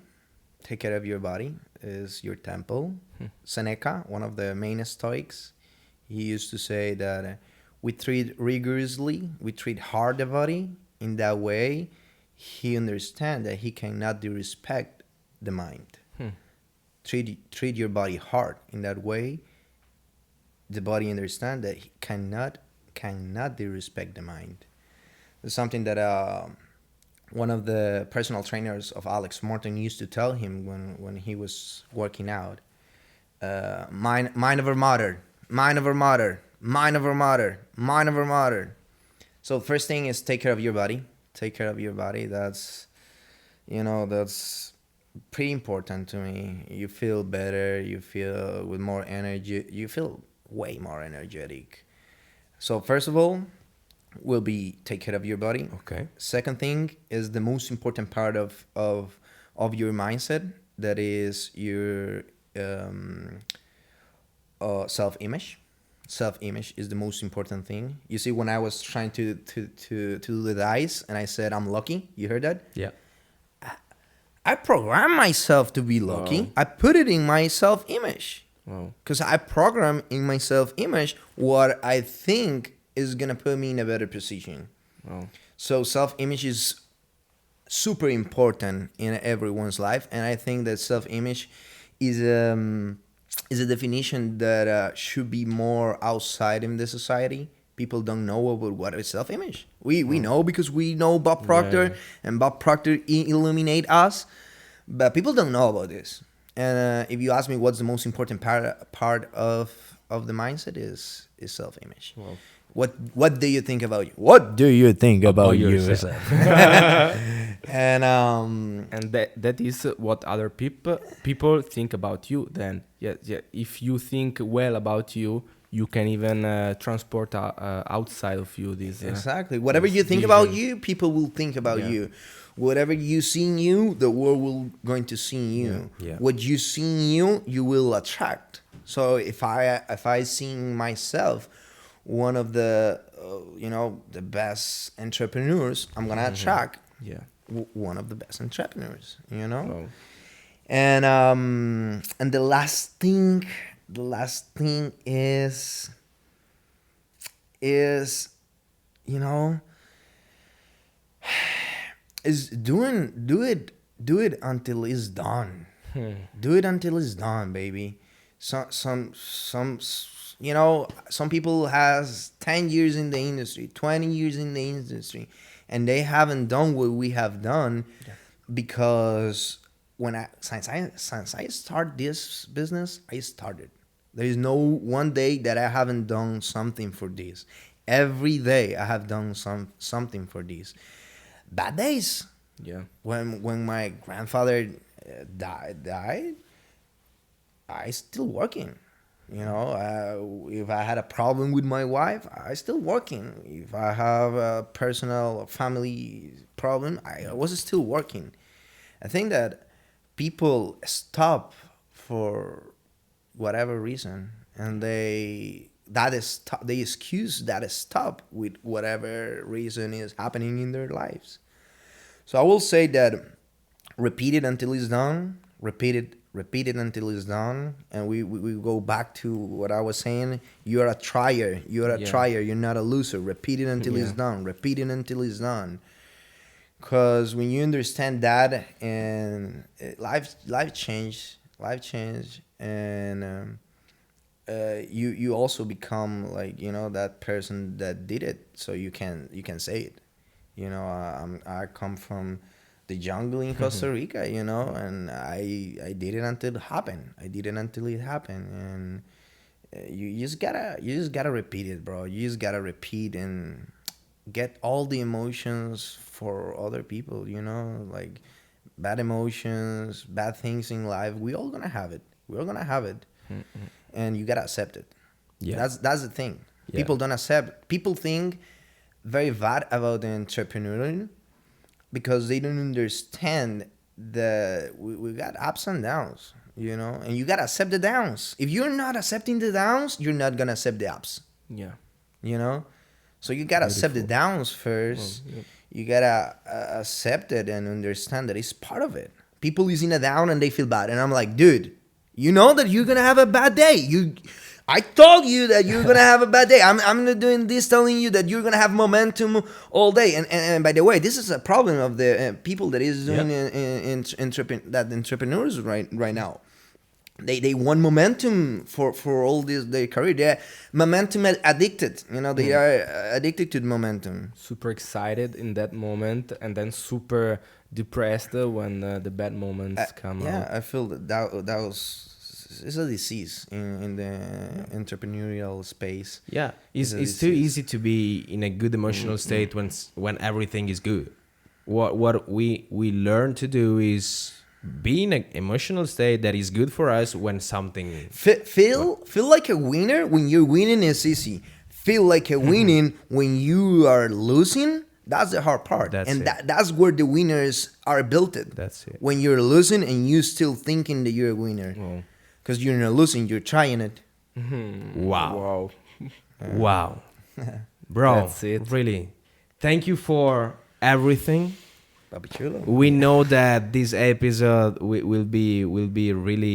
Take care of your body is your temple. Seneca, one of the main Stoics, he used to say that we treat rigorously, we treat hard the body. In that way, he understands that he cannot disrespect the mind. Treat your body hard. In that way, the body understands that he cannot disrespect the mind. It's something that one of the personal trainers of Alex Morton used to tell him when he was working out. Mind over matter, mind over matter, mind over matter, mind over matter. So first thing is take care of your body. Take care of your body. That's pretty important to me. You feel better. You feel with more energy. You feel way more energetic. So first of all, will be take care of your body. Okay. Second thing is the most important part of your mindset. That is your self-image. Self-image is the most important thing. You see, when I was trying to do the dice and I said I'm lucky, you heard that? Yeah. I programmed myself to be lucky. Wow. I put it in my self-image. Wow. Because I program in my self-image what I think is going to put me in a better position. Wow. So self-image is super important in everyone's life. And I think that self-image is a definition that should be more outside in the society. People don't know about what is self-image. We know because we know Bob Proctor, and Bob Proctor illuminate us, but people don't know about this. And if you ask me what's the most important part of the mindset is self-image. Wow. What do you think about you? What do you think about yourself? And And that is what other people think about you. Then yeah, if you think well about you, you can even transport outside of you this. Exactly. Whatever this you think vision. about you, people will think about Yeah. you. Whatever you see in you, the world will going to see in you. Yeah. What you see in you, you will attract. So if I see myself one of the the best entrepreneurs, I'm gonna attract Yeah. one of the best entrepreneurs. You know. Wow. And the last thing is is do it until it's done. Do it until it's done, baby. Some some people has 10 years in the industry, 20 years in the industry, and they haven't done what we have done. Because since I start this business, I started. There is no one day that I haven't done something for this. Every day I have done something for this. Bad days. Yeah. When my grandfather died, I still working. If I had a problem with my wife, I still working. If I have a personal or family problem, I was still working. I think that people stop for whatever reason, and they excuse that stop with whatever reason is happening in their lives. So I will say that repeat it until it's done. Repeat it until it's done. And we go back to what I was saying. You're a trier. You're a trier. You're not a loser. Repeat it until it's done. Repeat it until it's done. Because when you understand that, and life change, and you also become like that person that did it, so you can say it. I come from the jungle in Costa Rica, and I did it until it happened. And you just gotta repeat it, bro. You just gotta repeat and get all the emotions for other people, like bad emotions, bad things in life. We're all gonna have it. And you gotta accept it. Yeah. That's the thing. Yeah. People don't accept. People think very bad about the entrepreneurial because they don't understand that we got ups and downs, and you gotta accept the downs. If you're not accepting the downs, you're not gonna accept the ups. Yeah. So you gotta accept the downs first. You gotta accept it and understand that it's part of it. People is in a down and they feel bad, and I'm like, dude, you know that you're gonna have a bad day. I told you that you're gonna have a bad day. I'm not doing this, telling you that you're gonna have momentum all day. And by the way, this is a problem of the people that is doing entrepreneurs right now. They want momentum for all their career. They're momentum addicted. They are addicted to momentum. Super excited in that moment, and then super depressed when the bad moments come out. Yeah, I feel that it's a disease in the entrepreneurial space. Yeah, it's too easy to be in a good emotional state when everything is good. What we learn to do is be in an emotional state that is good for us when something feel like a winner when you're winning is easy. Feel like a winning when you are losing. That's the hard part. That's where the winners are built. That's it. When you're losing and you still thinking that you're a winner. Because you're not losing, you're trying it. Wow. Wow. Bro, That's it. Really. Thank you for everything. Papi chulo. We know that this episode will be really